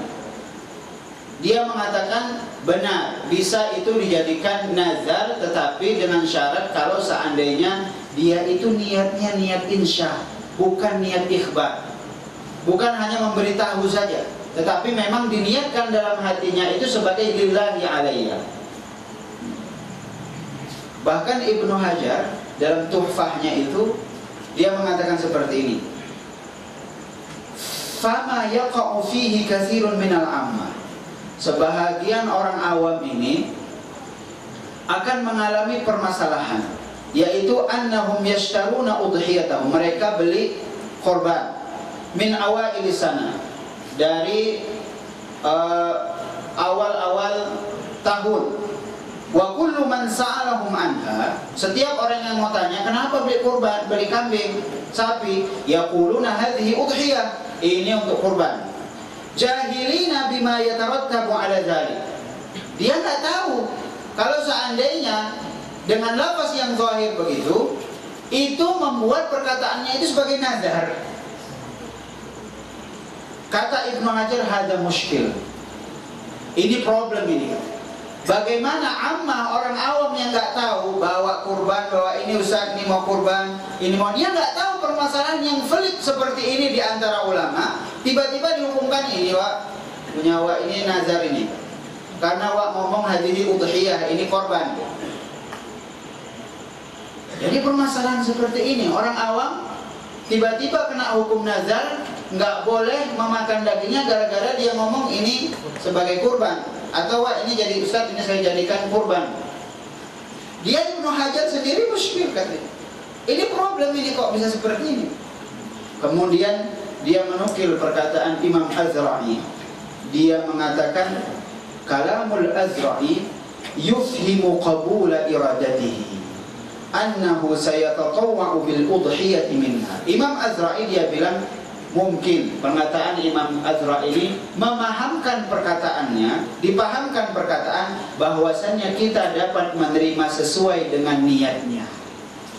Dia mengatakan benar, bisa itu dijadikan nazar, tetapi dengan syarat kalau seandainya dia itu niatnya niat insya, bukan niat ikhbar. Bukan hanya memberitahu saja, tetapi memang diniatkan dalam hatinya itu sebagai lillahi alayya. Bahkan Ibnu Hajar dalam Tuhfahnya itu dia mengatakan seperti ini. Fama yaqa'u fihi katsirun minal ammah. Sebahagian orang awam ini akan mengalami permasalahan, yaitu annahum yashtaruna udhiyatahum, mereka beli korban min awaili sana, dari awal-awal tahun. Wa kullu man sa'alahum anha, setiap orang yang mau tanya kenapa beli kurban, beli kambing, sapi, yaquluna hadhihi udhiyah, ini untuk kurban. Jahilina bima yatarattabu ala dzalik. Dia enggak tahu kalau seandainya dengan lafaz yang zahir begitu, itu membuat perkataannya itu sebagai nazar. Kata Ibnu Hajar, hada muskil. Ini problem ini. Bagaimana ammah, orang awam yang nggak tahu bahwa kurban, bahwa ini Ustaz ini mau kurban, ini mau, dia nggak tahu permasalahan yang pelik seperti ini di antara ulama. Tiba-tiba dihukumkan ini Wak, punya Wak ini nazar ini, karena Wak ngomong hadiri udhiyah, ini korban. Jadi permasalahan seperti ini, orang awam tiba-tiba kena hukum nazar, nggak boleh memakan dagingnya gara-gara dia ngomong ini sebagai kurban. Atau Wah ini jadi Ustaz, ini saya jadikan kurban. Dia Ibnu Hajar sendiri muskil katanya. Ini problem ini kok bisa seperti ini. Kemudian dia menukil perkataan Imam Azra'i. Dia mengatakan kalamul Azra'i yufhimu qabula iradatihi annahu sayatatawwa'u bil udhiyati minha. Imam Azra'i dia bilang mungkin perkataan Imam Azra'i ini memahamkan perkataannya, dipahamkan perkataan bahwasannya kita dapat menerima sesuai dengan niatnya.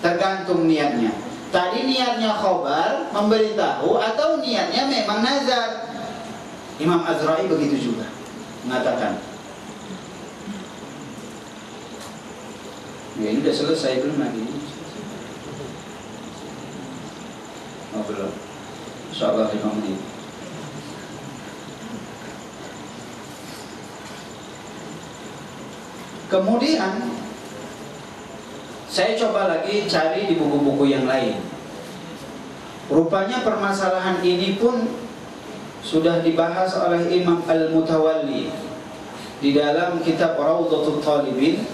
Tergantung niatnya. Tadi niatnya khobar, memberitahu, atau niatnya memang nazar. Imam Azra'i begitu juga mengatakan. Ya, ini sudah selesai belum lagi? Oh belum. InsyaAllah 5 menit. Kemudian saya coba lagi cari di buku-buku yang lain. Rupanya permasalahan ini pun sudah dibahas oleh Imam Al-Mutawalli di dalam kitab Rawdatul Talibin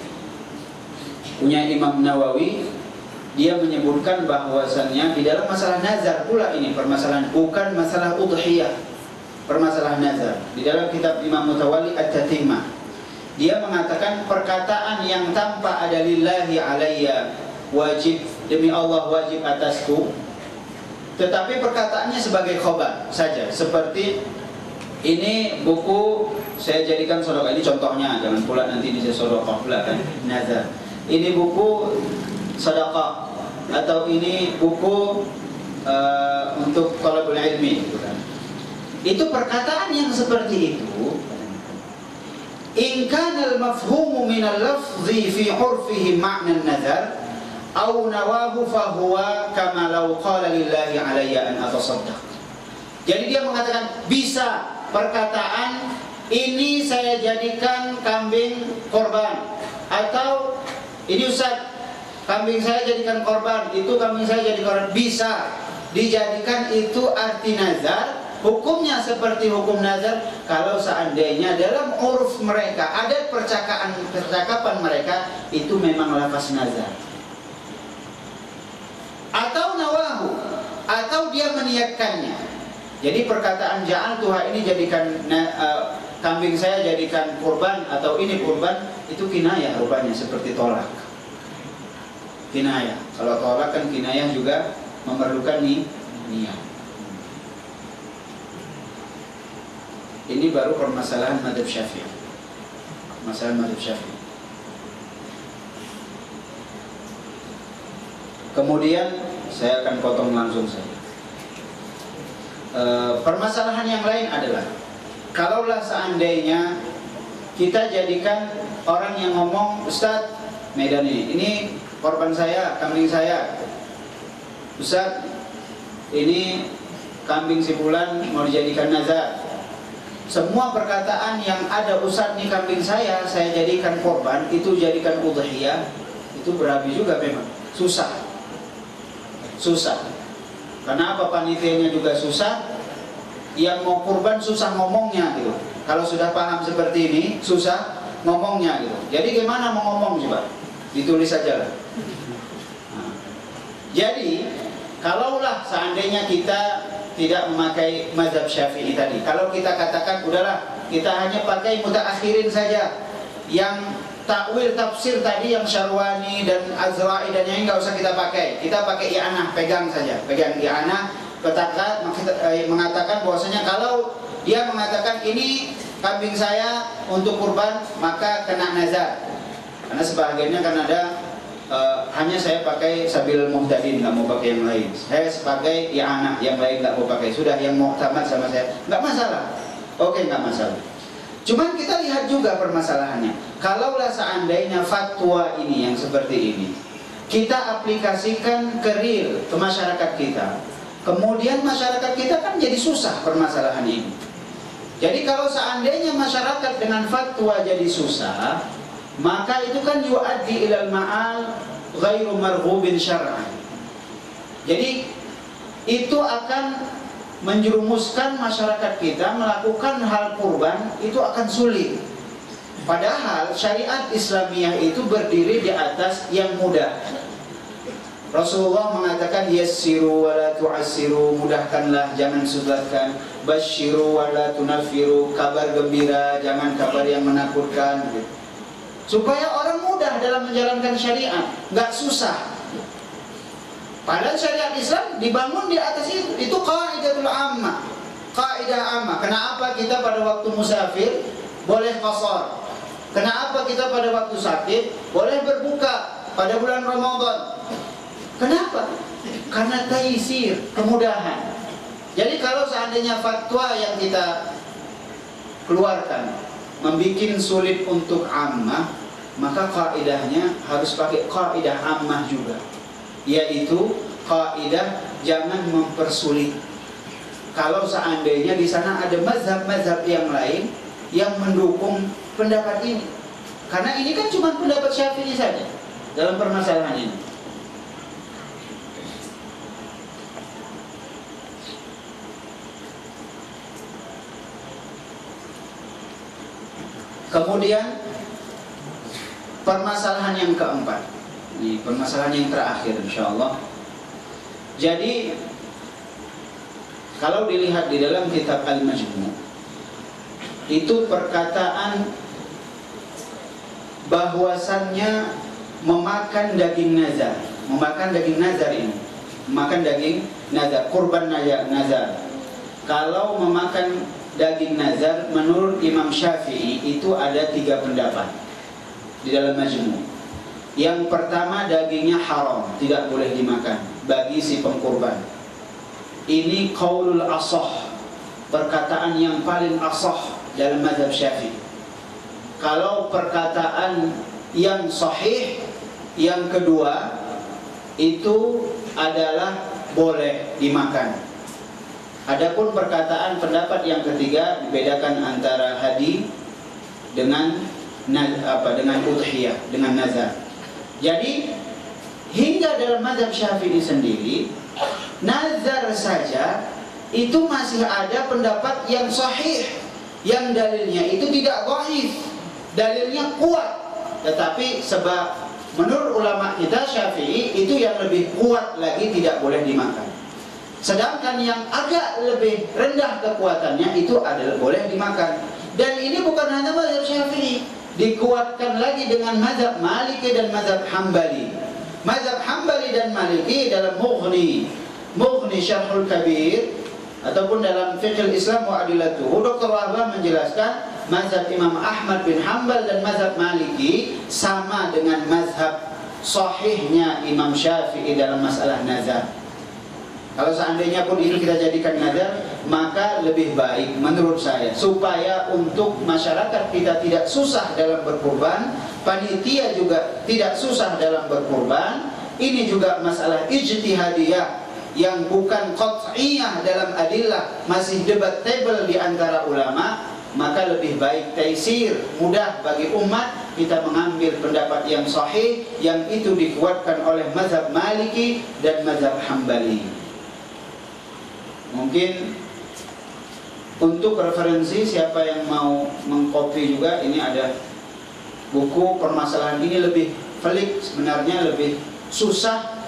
punya Imam Nawawi. Dia menyebutkan bahwasannya di dalam masalah nazar pula ini permasalahan, bukan masalah udhiyah, permasalahan nazar. Di dalam kitab Imam Mutawalli At-Tatimah, dia mengatakan perkataan yang tanpa ada lillahi alayya, wajib demi Allah wajib atasku, tetapi perkataannya sebagai khobar saja. Seperti ini buku saya jadikan sedekah, ini contohnya, jangan pula nanti ini saya sedekah pula kan nazar. Ini buku sedekah, atau ini buku untuk talabul ilmi, gitu kan. Itu perkataan yang seperti itu, in kana al-mafhumu min al-lafzi fi hurfihi ma'na an-nazar aw nawahu fa huwa kama law qala lillahi alayya an atasaddaq. Jadi dia mengatakan bisa perkataan ini saya jadikan kambing korban, atau ini Ustaz kambing saya jadikan korban, itu kambing saya jadi korban. Bisa dijadikan itu arti nazar. Hukumnya seperti hukum nazar kalau seandainya dalam uruf mereka, ada percakapan mereka itu memang lafaz nazar. Atau nawahu, atau dia meniatkannya. Jadi perkataan ja'al tuha ini jadikan kambing saya jadikan kurban atau ini kurban, itu kinayah rupanya seperti tolak. Kinayah. Kalau tolak kan kinayah juga memerlukan niat. Ini baru permasalahan mazhab Syafi'i. Masalah mazhab Syafi'i. Kemudian saya akan potong langsung saja. Permasalahan yang lain adalah, kalaulah seandainya kita jadikan orang yang ngomong, Ustaz Medan ini korban saya, kambing saya. Ustaz, ini kambing si fulan mau dijadikan nazar. Semua perkataan yang ada Ustaz nih kambing saya jadikan korban, itu jadikan udhiyah, itu berabi juga memang. Susah. Karena apa, panitianya juga susah, yang mau kurban susah ngomongnya gitu. Kalau sudah paham seperti ini, susah ngomongnya gitu. Jadi gimana mau ngomong coba? Ditulis saja lah. Nah. Jadi kalaulah seandainya kita tidak memakai mazhab Syafi'i tadi, kalau kita katakan udahlah kita hanya pakai mutaakhirin saja, yang takwil tafsir tadi yang Syarwani dan Azra'i dan yang nggak usah kita pakai, kita pakai i'anah, pegang saja, pegang i'anah, mengatakan bahwasanya kalau dia mengatakan ini kambing saya untuk kurban maka kena nazar, karena sebagiannya kan ada hanya saya pakai sabil muhtadin, nggak mau pakai yang lain. Saya sebagai i'anah, yang lain nggak mau pakai. Sudah yang muhtamad sama saya, nggak masalah. Oke, nggak masalah. Cuman kita lihat juga permasalahannya. Kalaulah seandainya fatwa ini yang seperti ini kita aplikasikan ke real, ke masyarakat kita, kemudian masyarakat kita kan jadi susah permasalahan ini. Jadi kalau seandainya masyarakat dengan fatwa jadi susah, maka itu kan yu'addi ilal ma'al ghairu marghubin syar'an. Jadi itu akan menjerumuskan masyarakat kita melakukan hal kurban, itu akan sulit. Padahal syariat Islamiyah itu berdiri di atas yang mudah. Rasulullah mengatakan yassiru wa la tu'assiru, mudahkanlah jangan susahkan, basyiru wa la tunaffiru, kabar gembira jangan kabar yang menakutkan gitu. Supaya orang mudah dalam menjalankan syariat, nggak susah. Padahal syariat Islam dibangun di atas itu qaidatul ammah, kaidah ammah. Kenapa kita pada waktu musafir boleh qasar? Kenapa kita pada waktu sakit boleh berbuka pada bulan Ramadan? Kenapa? Karena taisir, kemudahan. Jadi kalau seandainya fatwa yang kita keluarkan membuat sulit untuk ammah, maka kaidahnya harus pakai kaidah ammah juga, yaitu kaidah jangan mempersulit. Kalau seandainya di sana ada mazhab-mazhab yang lain yang mendukung pendapat ini, karena ini kan cuma pendapat Syafi'i saja dalam permasalahan ini. Kemudian permasalahan yang keempat, ini permasalahan yang terakhir insyaallah. Jadi kalau dilihat di dalam kitab Al-Majmu', itu perkataan bahwasannya memakan daging nazar, memakan daging nazar ini, memakan daging nazar, kurban nazar. Kalau memakan daging nazar menurut Imam Syafi'i itu ada 3 pendapat di dalam Majmu'. Yang pertama, dagingnya haram, tidak boleh dimakan bagi si pengkurban. Ini qaulul ashah, perkataan yang paling ashah dalam mazhab Syafi'i. Kalau perkataan yang sahih yang kedua itu adalah boleh dimakan. Adapun perkataan pendapat yang ketiga dibedakan antara hadi dengan udhiyah, dengan nazar. Jadi Sehingga dalam mazhab Syafi'i sendiri, nazar saja itu masih ada pendapat yang sahih, yang dalilnya itu tidak dhaif, dalilnya kuat. Tetapi sebab menurut ulama kita Syafi'i itu yang lebih kuat lagi tidak boleh dimakan. Sedangkan yang agak lebih rendah kekuatannya itu adalah boleh dimakan. Dan ini bukan hanya mazhab Syafi'i, dikuatkan lagi dengan mazhab Maliki dan mazhab Hambali. Mazhab Hambali dan Maliki dalam Mughni Syarhul Kabir ataupun dalam Fiqh Islam wa Adilatuhu, Dr. Wahbah menjelaskan mazhab Imam Ahmad bin Hanbal dan mazhab Maliki sama dengan mazhab sahihnya Imam Syafi'i dalam masalah nazar. Kalau seandainya pun ini kita jadikan nazar, maka lebih baik menurut saya, supaya untuk masyarakat kita tidak susah dalam berkurban, panitia juga tidak susah dalam berkurban. Ini juga masalah ijtihadiyah yang bukan qat'iyah dalam adillah, masih debatable di antara ulama. Maka lebih baik taisir, mudah bagi umat kita mengambil pendapat yang sahih, yang itu dikuatkan oleh mazhab Maliki dan mazhab Hambali. Mungkin untuk referensi siapa yang mau mengcopy juga, ini ada buku permasalahan ini lebih pelik, sebenarnya lebih susah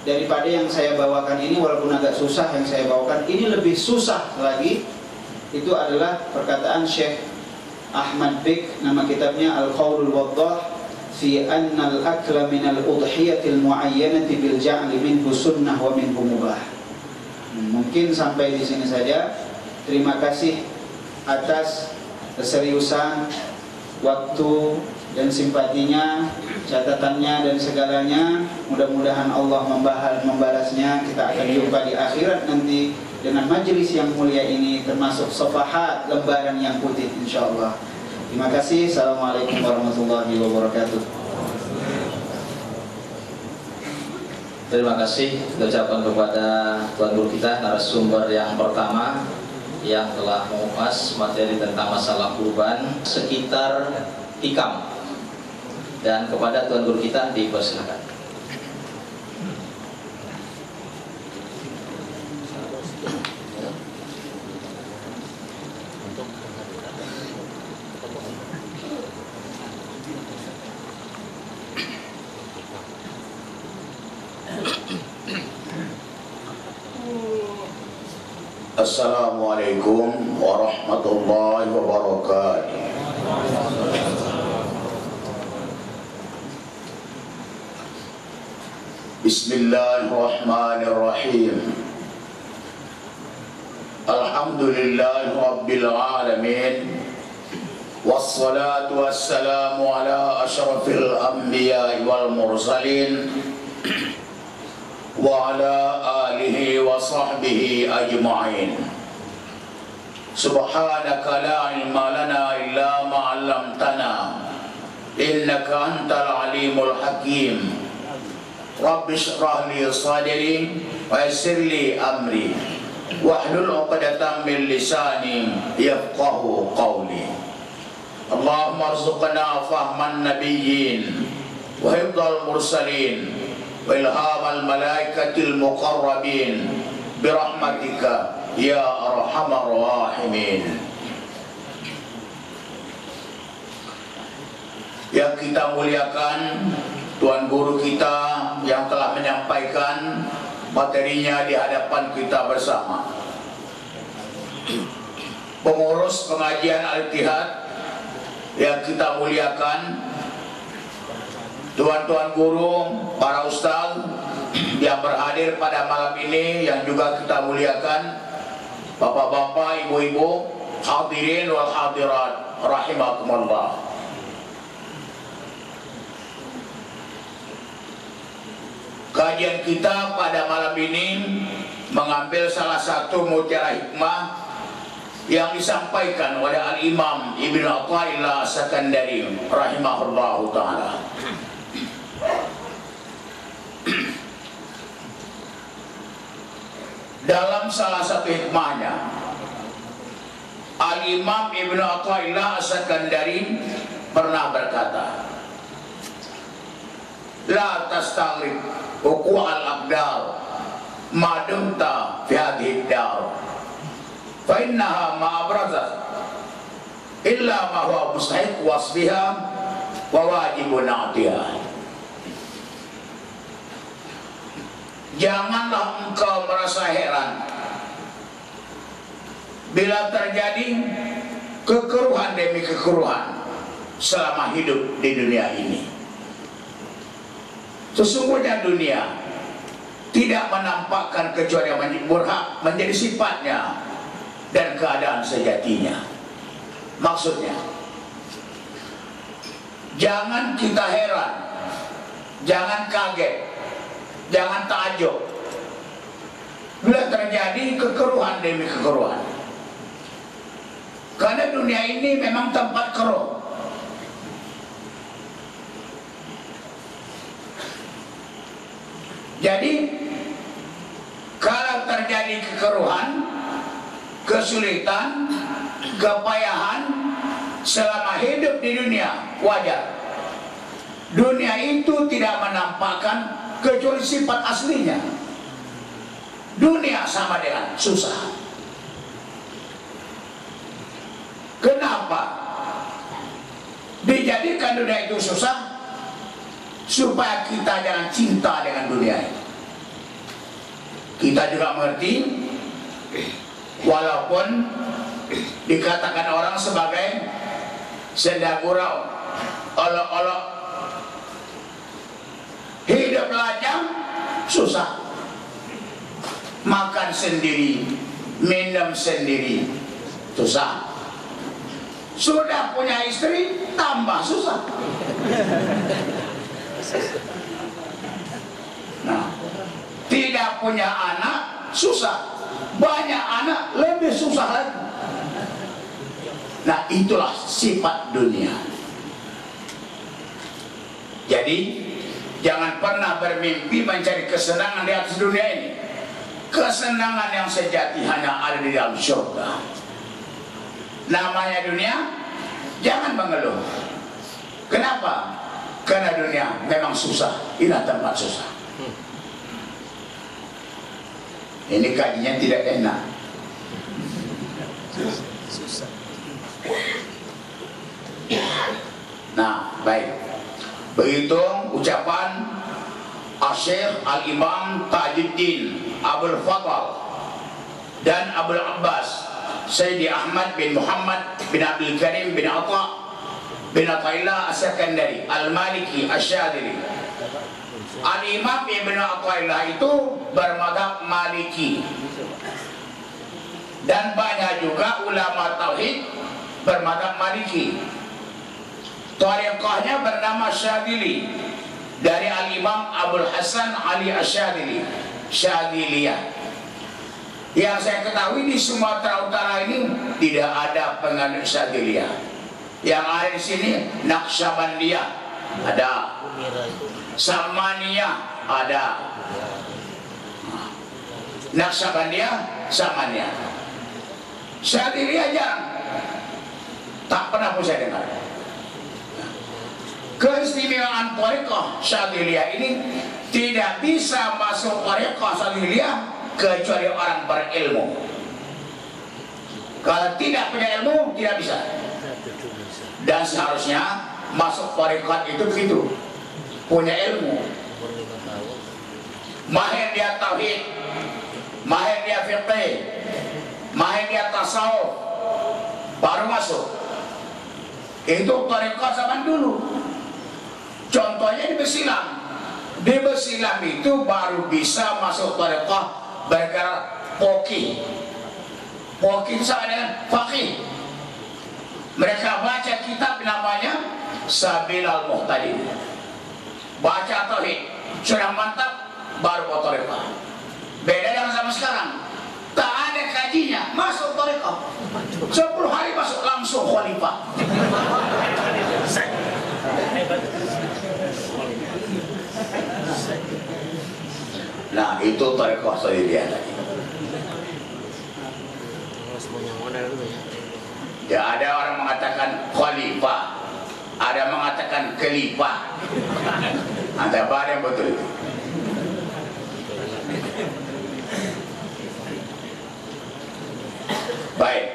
daripada yang saya bawakan ini. Walaupun agak susah yang saya bawakan, ini lebih susah lagi. Itu adalah perkataan Syekh Ahmad Bik, nama kitabnya Al-Qawlul Waddah fi anna al-akla min al-udhiyatil muayyanati bil ja'li minhu sunnah wa minhu mubah. Mungkin sampai di sini saja. Terima kasih atas keseriusan, waktu dan simpatinya, catatannya dan segalanya. Mudah-mudahan Allah membalasnya. Kita akan jumpa di akhirat nanti dengan majelis yang mulia ini, termasuk safahat lembaran yang putih insyaallah. Terima kasih. Assalamualaikum warahmatullahi wabarakatuh. Terima kasih ucapan kepada Tuan Guru kita, narasumber yang pertama yang telah mengupas materi tentang masalah kurban sekitar tikam. Dan kepada Tuan Guru kita dipersilakan. Assalamualaikum warahmatullahi wabarakatuh. Bismillahirrahmanirrahim. Alhamdulillahi rabbil alamin. Wassalatu wassalamu ala asyrafil anbiya'i wal mursalin wa ala alihi wa sahbihi ajma'in. Subhanaka la ilma lana illa ma 'allamtana innaka antal alimul hakim. Rabbi shrah li sadri wa yassir li amri wahlul 'uqdatam min lisani yafqahu qawli. Allahumma arzuqna fahman nabiyyin wa hifdzal mursalin wa ilhamal malaikatil muqarrabin birahmatika ya arhamar rahimin. Yang kita muliakan, Tuan Guru kita yang telah menyampaikan materinya di hadapan kita bersama, pengurus pengajian Al-Ittihad yang kita muliakan, Tuan-tuan guru, para ustaz yang berhadir pada malam ini yang juga kita muliakan, bapak-bapak, ibu-ibu, hadirin wal hadirat rahimakumullah. Kajian kita pada malam ini mengambil salah satu mutiara hikmah yang disampaikan oleh Al-Imam Ibn Athaillah As-Sakandari rahimahullahu ta'ala. Dalam salah satu hikmahnya, Al-Imam Ibn Athaillah As-Sakandari pernah berkata, la tastaghrib uquwa al-aqdar ma dumta fi hadhihi ad-dar fa innaha ma abrazat illa ma huwa mustahiq wasfiha wa wajibun atiha. Janganlah engkau merasa heran bila terjadi kekeruhan demi kekeruhan selama hidup di dunia ini. Sesungguhnya dunia tidak menampakkan kecuali yang berhak menjadi sifatnya dan keadaan sejatinya. Maksudnya, jangan kita heran, jangan kaget, jangan takjub bila terjadi kekeruhan demi kekeruhan. Karena dunia ini memang tempat keruh. Jadi kalau terjadi kekeruhan, kesulitan, kepayahan selama hidup di dunia, wajar. Dunia itu tidak menampakkan kecuali sifat aslinya. Dunia sama dengan susah. Kenapa dijadikan dunia itu susah? Supaya kita jangan cinta dengan dunia ini. Kita juga mengerti, walaupun dikatakan orang sebagai senda gurau, olok-olok, hidup lajang susah, makan sendiri, minum sendiri susah. Sudah punya istri tambah susah. Nah, tidak punya anak susah, banyak anak lebih susah lagi. Nah, itulah sifat dunia. Jadi jangan pernah bermimpi mencari kesenangan di atas dunia ini. Kesenangan yang sejati hanya ada di dalam surga. Namanya dunia, jangan mengeluh. Kenapa? Karena dunia memang susah. Inilah tempat susah. Ini kajinya tidak enak. Susah. Nah, baik. Begitu ucapan Asy-Syaikh Al-Imam Tajuddin Abul Fadl dan Abul Abbas Sayyidi Ahmad bin Muhammad bin Abdul Karim bin Atha bin Athaillah As-Sakandari Al-Maliki Asy-Syadzili. Al-Imam Ibn Athaillah itu bermadzhab Maliki, dan banyak juga ulama tauhid bermadzhab Maliki. Thariqahnya bernama Syadzili dari Al-Imam Abul Hasan Ali Asy-Syadzili, Syadziliyah. Yang saya ketahui di Sumatera Utara ini tidak ada penganut Syadziliyah. Yang ada di sini Naqsyabandiyah ada, Salmaniyah ada, Naqsyabandiyah, Salmaniyah. Syadziliyah jarang, tak pernah pun saya dengar. Keistimewaan thariqah Syadziliyah ini tidak bisa masuk thariqah Syadziliyah kecuali orang berilmu. Kalau tidak punya ilmu tidak bisa. Dan seharusnya masuk thariqat itu begitu, punya ilmu, mahir dia tauhid, mahir dia fiqh, mahir dia tasawuf, baru masuk. Itu thariqat zaman dulu. Contohnya di Besilam. Di Besilam itu baru bisa masuk thariqah bergerak poki. Poki itu sama dengan faqih. Mereka baca kitab namanya Sabilal Muhtadin, baca tauhid, sudah mantap baru buat thariqah. Beda dengan zaman sekarang, tak ada kajinya, masuk thariqah 10 hari masuk langsung khalifah. Nah, itu thariqah Syadziliyah tadi. Ya, ada orang mengatakan khalifah, ada mengatakan khalifah. Ada barang betul itu. Baik,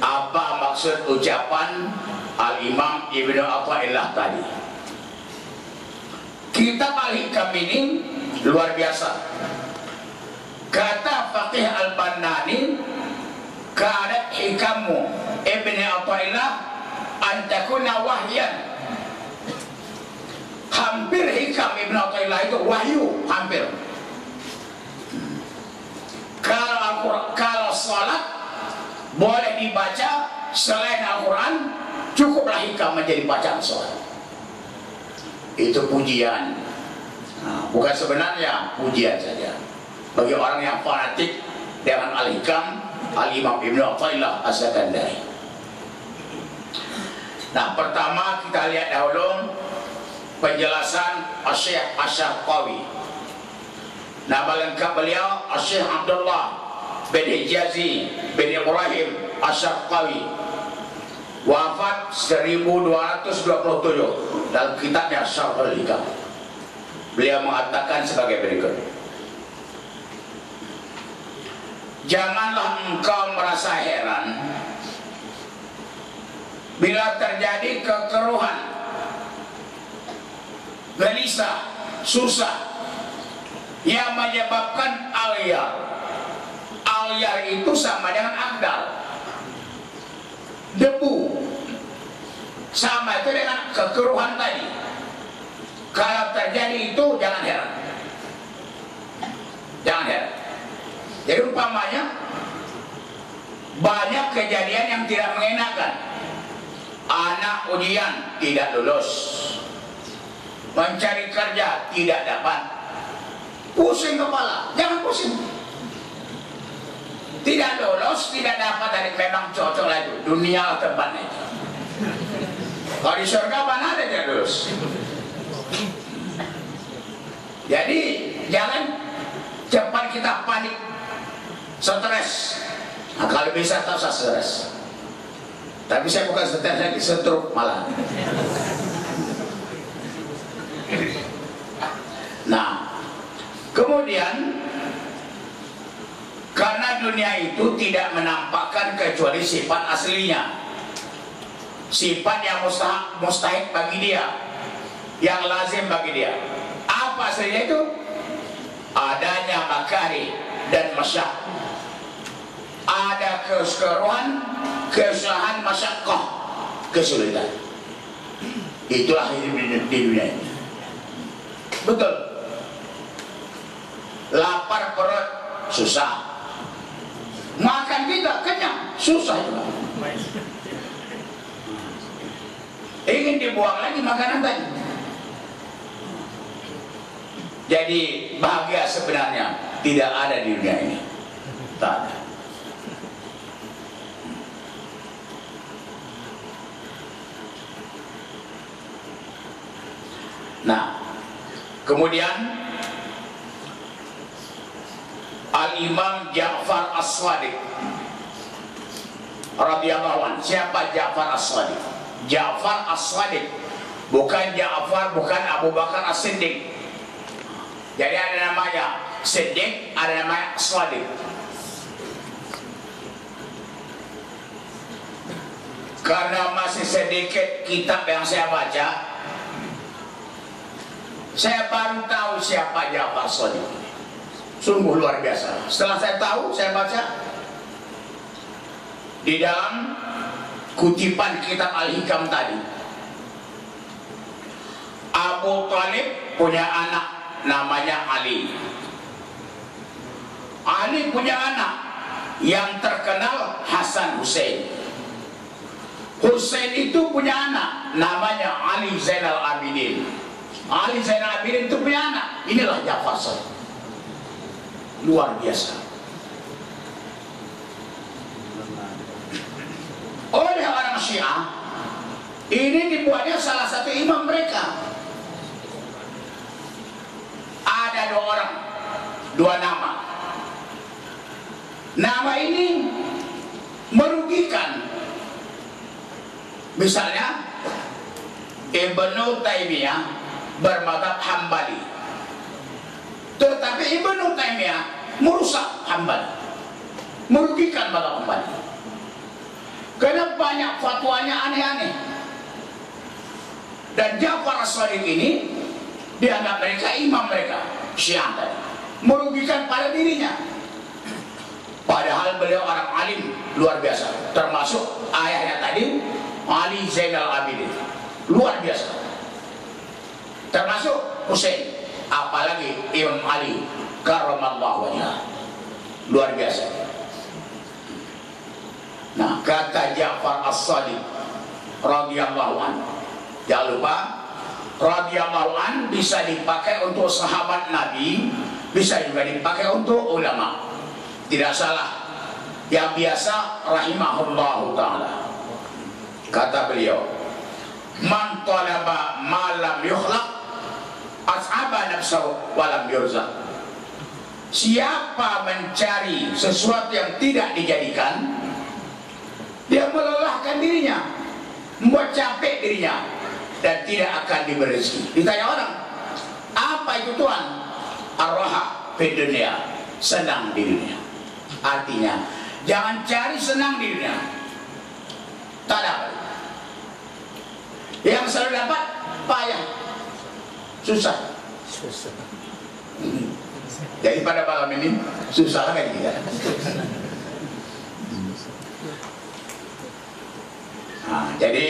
apa maksud ucapan Al-Imam Ibnu Athaillah tadi? Kitab Al-Hikam ini luar biasa. Kata Faqih Al-Bannani, "Kanat hikamu Ibnu Athaillah an takuna wahyan." Hampir hikam Ibnu Athaillah itu wahyu, hampir. Kalau salat boleh dibaca selain Al-Quran, cukuplah hikam menjadi bacaan salat. Itu pujian. Nah, bukan sebenarnya pujian saja. Bagi orang yang fanatik dengan Al-Hikam, Al-Imam Ibnu Athaillah As-Sakandari. Nah, pertama kita lihat dahulu penjelasan Asy-Syaikh Asy-Syarqawi. Nama lengkap beliau Asy-Syaikh Abdullah bin Hijazi bin Ibrahim Asy-Syarqawi, wafat 1227. Dalam kitabnya Syarhul Hikam, beliau mengatakan sebagai berikut: janganlah engkau merasa heran bila terjadi kekeruhan, gelisah, susah yang menyebabkan alyar. Alyar itu sama dengan akdal, debu, sama itu dengan kekeruhan tadi. Kalau terjadi itu jangan heran, jangan heran. Jadi umpamanya banyak kejadian yang tidak mengenakan. Anak ujian tidak lulus, mencari kerja tidak dapat, pusing kepala, jangan pusing. Tidak lulus, tidak dapat, dari memang cocok lah itu, dunia tempatnya. Kalau di surga mana ada yang lulus? Jadi jangan cepat kita panik, stres. Nah, kalau bisa tak usah stres. Tapi saya bukan stres lagi, stroke malah. Nah, kemudian karena dunia itu tidak menampakkan kecuali sifat aslinya, sifat yang mustahik bagi dia, yang lazim bagi dia. Apa aslinya itu? Adanya makari dan masyak, ada keseruan, kesusahan, masyakkah, kesulitan. Itulah hidup di dunia ini. Betul. Lapar perut susah, makan kita kenyang susah juga. Ingin dibuang lagi makanan tadi. Jadi bahagia sebenarnya tidak ada di dunia ini, tak ada. Nah, kemudian Al-Imam Ja'far As-Shadiq radhiyallahu anhu. Siapa Ja'far As-Shadiq? Ja'far As-Shadiq, bukan Ja'far, bukan Abu Bakar As-Siddiq. Jadi ada namanya Siddiq, ada namanya Shadiq. Karena masih sedikit kitab yang saya baca, saya baru tahu siapa Ja'far Shadiq. Sungguh luar biasa. Setelah saya tahu, saya baca di dalam kutipan kitab Al-Hikam tadi, Abu Thalib punya anak namanya Ali. Ali punya anak yang terkenal Hasan Hussein. Hussein itu punya anak namanya Ali Zainal Abidin. Ali Zainal Abidin itu punya anak. Inilah Ja'far Shadiq. Luar biasa. Oleh orang Syiah, ini dibuatnya salah satu imam mereka. Ada dua orang, dua nama. Nama ini merugikan. Misalnya Ibnu Taimiyah bermadzhab Hambali, tetapi Ibnu Taimiyah merusak Hambali. merugikan mata kembali. Karena banyak fatwanya aneh-aneh. Dan Ja'far As-Shadiq ini dianggap mereka imam mereka, Syiah tadi, merugikan pada dirinya. Padahal beliau orang alim luar biasa. Termasuk ayahnya tadi Ali Zainal Abidin, luar biasa. Termasuk Hussein, apalagi Imam Ali karramallahu wajhah, luar biasa. Nah, kata Ja'far As-Shadiq radhiyallahu anhu, jangan lupa radhiyallahu anhu bisa dipakai untuk sahabat Nabi, bisa juga dipakai untuk ulama. Tidak salah. Yang biasa rahimahullahu ta'ala. Kata beliau, man talaba ma lam yukhlaq as'aba nafsahu wa lam yurzaq. Siapa mencari sesuatu yang tidak dijadikan, dia melelahkan dirinya, membuat capek dirinya, dan tidak akan diberi rezeki. Ditanya orang, apa itu Tuhan? Ar-raha fid dunya, senang di dunia. Artinya, jangan cari senang di dunia, tak dapat. Yang selalu dapat payah, susah. Jadi pada malam ini susah kan kita. Nah, jadi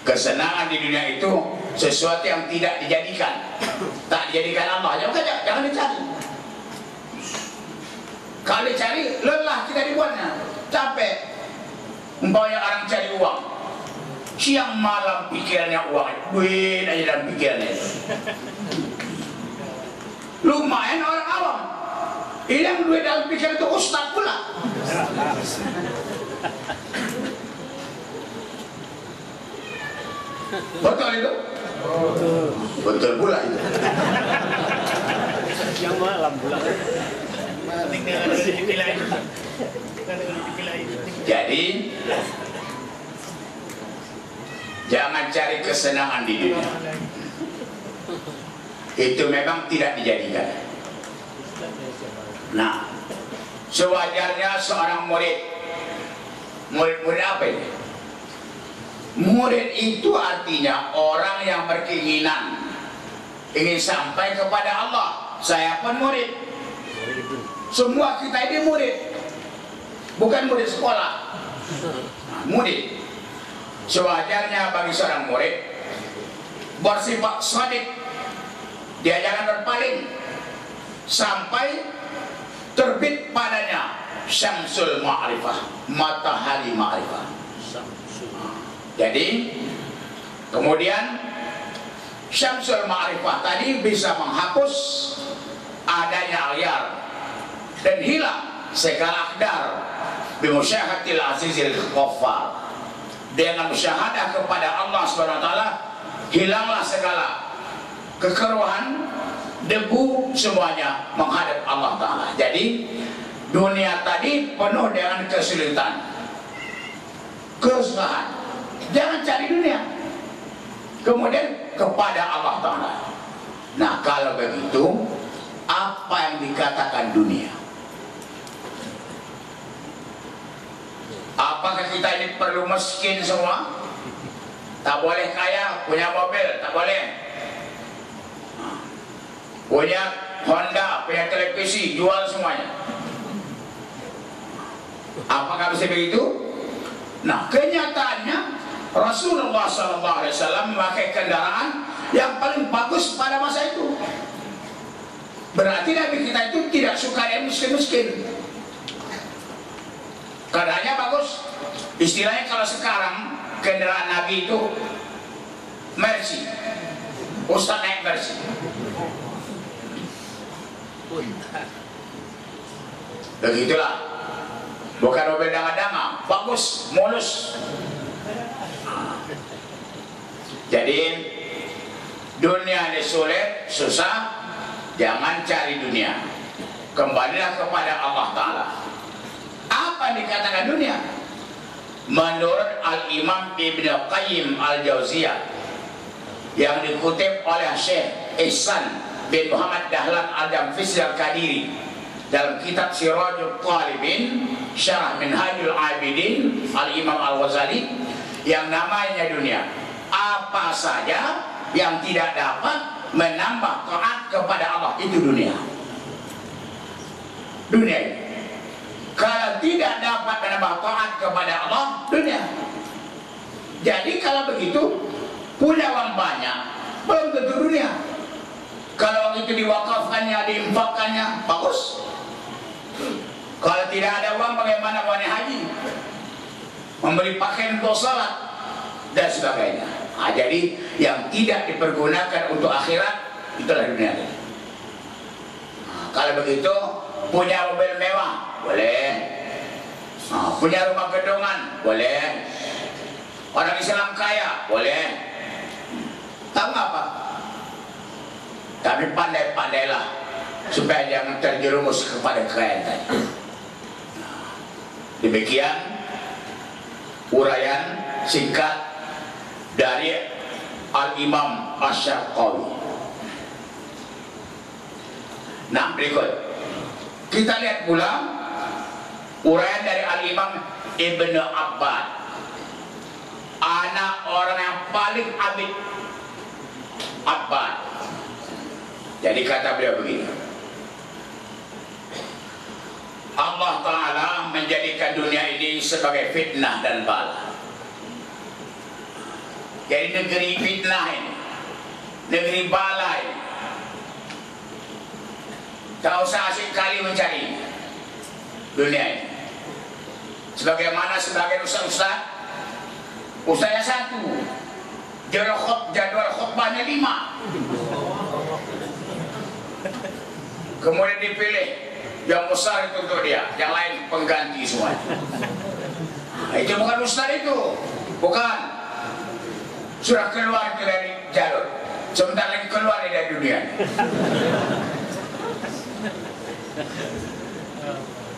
kesenangan di dunia itu sesuatu yang tidak dijadikan, tak dijadikan Allah. Jangan dicari. Kalau dicari, lelah kita dibuatnya, capek. Umpamanya orang cari uang, siang malam pikirannya uang, duit aja dalam pikirannya. Lumayan orang awam, ini yang duit dalam pikiran itu ustaz pula. Betul itu? Betul pula itu. Yang malam pula. Jadi jangan cari kesenangan di dunia. Itu memang tidak dijadikan. Nah, sewajarnya seorang murid apa ini? Murid itu artinya orang yang berkeinginan ingin sampai kepada Allah. Saya pun murid. Semua kita ini murid, bukan murid sekolah. Nah, murid. Sewajarnya bagi seorang murid bersifat shadiq, dia jangan berpaling sampai terbit padanya syamsul ma'rifah, matahari ma'rifah. Jadi kemudian syamsul ma'rifah tadi bisa menghapus adanya ayar dan hilang segala akdar bimusyahatil azizil ghaffar. Dengan musyahadah kepada Allah Subhanahu wa taala hilanglah segala kekeruhan, debu, semuanya menghadap Allah taala. Jadi dunia tadi penuh dengan kesulitan, kesusahan. Jangan cari dunia, kemudian kepada Allah taala. Nah, kalau begitu apa yang dikatakan dunia? Apakah kita ini perlu miskin semua? Tak boleh kaya, punya mobil, tak boleh. Punya Honda, punya televisi, jual semuanya. Apakah bisa begitu? Nah, kenyataannya Rasulullah SAW memakai kendaraan yang paling bagus pada masa itu. Berarti Nabi kita itu tidak suka yang miskin-miskin. Keadaannya bagus. Istilahnya kalau sekarang kendaraan Nabi itu Mercy, Ustaz naik Mercy. Begitulah. Bukan mobil danga-danga, bagus, mulus. Jadi dunia ini sulit, susah. Jangan cari dunia, kembalilah kepada Allah Ta'ala. Apa yang dikatakan dunia? Menurut Al-Imam Ibn Qayyim Al-Jauziyah yang dikutip oleh Syekh Ihsan bin Muhammad Dahlan Al-Damfis Al-Qadiri, dalam kitab Sirajul Talibin Syarah Minhajul Abidin Al-Imam Al-Ghazali, yang namanya dunia apa saja yang tidak dapat menambah taat kepada Allah itu dunia. Dunia ini kalau tidak dapat menambah taat kepada Allah, dunia. Jadi kalau begitu punya uang banyak belum tentu dunia. Kalau itu diwakafkannya, diinfakkannya, bagus. Kalau tidak ada uang, bagaimana mau haji, membeli pakaian untuk salat dan sebagainya. Nah, jadi yang tidak dipergunakan untuk akhirat itulah dunia. Nah, kalau begitu punya mobil mewah boleh, nah, punya rumah gedongan boleh, orang Islam kaya boleh. Tahu apa? Tapi pandai-pandailah supaya jangan terjerumus kepada kekayaan tadi. Demikian uraian singkat dari Al-Imam Asy-Syarqawi. Nah, berikut kita lihat pula uraian dari Al-Imam Ibnu Abbad, anak orang yang paling abid, Abbad. Jadi kata beliau begini, Allah Ta'ala menjadikan dunia ini sebagai fitnah dan bala. Jadi negeri fitnah ini, negeri bala ini. Tak usah asik kali mencari dunia ini. Sebagaimana sebagian ustaz-ustaz, ustaznya satu, jadwal khutbahnya 5. Kemudian dipilih yang besar itu untuk dia, yang lain pengganti semua. Nah, itu bukan ustaz itu, bukan. Sudah keluar dari jalur, sebentar lagi keluar dari dunia.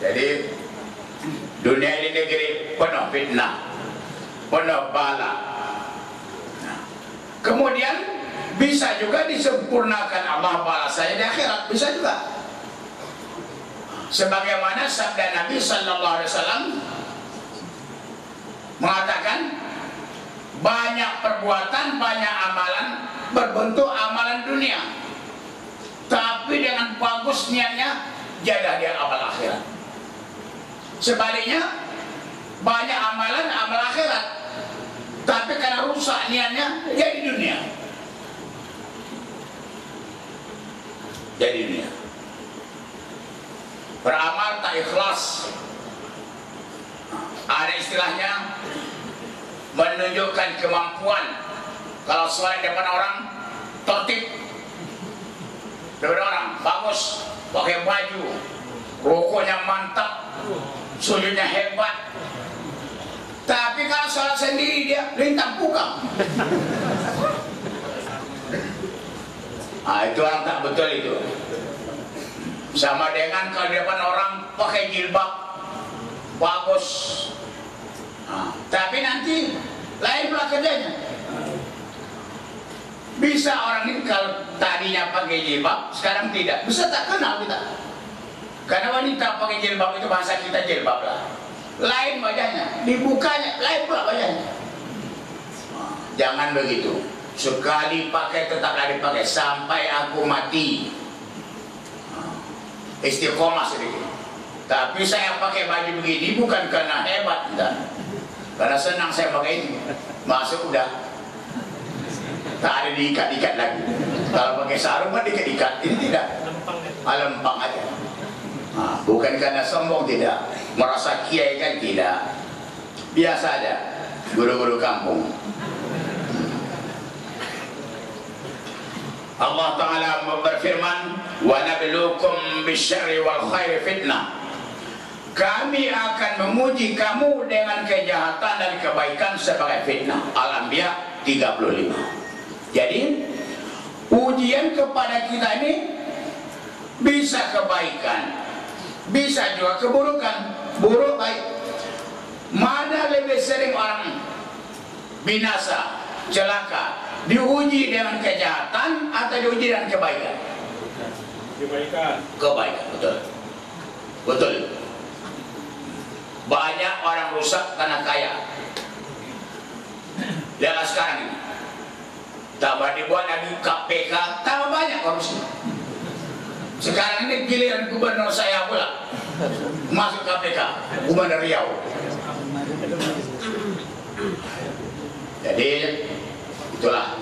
Jadi dunia ini negeri penuh fitnah, penuh bala. Nah, kemudian bisa juga disempurnakan Allah balasanya di akhirat, bisa juga. Sebagaimana sabda Nabi Sallallahu Alaihi Wasallam mengatakan, banyak perbuatan, banyak amalan berbentuk amalan dunia, tapi dengan bagus niatnya jadah dia amal akhirat. Sebaliknya banyak amalan amal akhirat, tapi karena rusak niatnya jadi dunia. Jadi dunia. Beramal tak ikhlas. Ada istilahnya menunjukkan kemampuan. Kalau sholat depan orang tertib, depan orang bagus, pakai baju, rukuknya mantap, sujudnya hebat. Tapi kalau sholat sendiri dia lintang pukang. Itu orang tak betul itu. Sama dengan kalau depan orang pakai jilbab bagus, tapi nanti lain pula kerjanya. Bisa orang ini kalau tadinya pakai jilbab, sekarang tidak, bisa tak kenal kita. Karena wanita pakai jilbab itu bahasa kita jilbab lah. Lain wajahnya, dibukanya lain pula wajahnya. Jangan begitu. Sekali pakai tetaplah dipakai sampai aku mati. Istiqomah sedikit. Tapi saya pakai baju begini bukan karena hebat, enggak. Karena senang saya pakai ini. Masuk udah tak ada diikat-ikat lagi. Kalau pakai sarung kan diikat-ikat. Ini tidak. Lempang aja. Bukan karena sombong, tidak. Merasa kiai kan tidak. Biasa aja. Guru-guru kampung. Allah Ta'ala berfirman, wa nabluukum bisyarri wal khairi fitnah. Kami akan memuji kamu dengan kejahatan dan kebaikan sebagai fitnah. Al-Anbiya 35. Jadi ujian kepada kita ini bisa kebaikan, bisa juga keburukan. Buruk baik. Mana lebih sering orang binasa, celaka, diuji dengan kejahatan atau diuji dengan kebaikan? Kebaikan. Kebaikan, betul. Betul. Banyak orang rusak karena kaya. Lihatlah sekarang ini. Tambah dibuat lagi KPK, tambah banyak korupsi. Sekarang ini giliran gubernur saya pula masuk KPK, Gubernur Riau. Jadi itulah.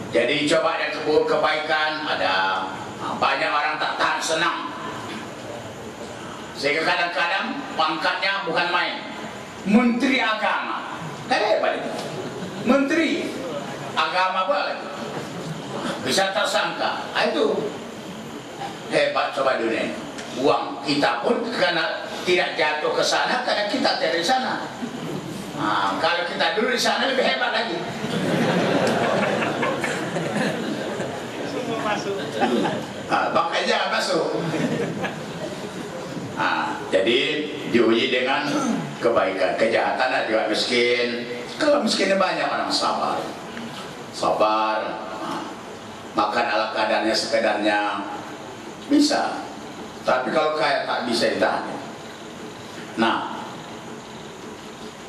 Jadi coba ada kebaikan, ada banyak orang tak tahan senang. Sehingga kadang-kadang pangkatnya bukan main. Menteri Agama, kan hebat itu. Menteri Agama pula lagi. Bisa tersangka. Itu hebat coba dunia. Uang kita pun karena tidak jatuh ke sana karena kita dari sana. Nah, kalau kita dulu di sana lebih hebat lagi. Makanya jangan masuk. Jadi diuji dengan kebaikan. Kejahatan juga miskin. Kalau miskinnya banyak orang sabar. Makan ala kadarnya sekedarnya bisa. Tapi kalau kaya tak bisa ditahan. Nah,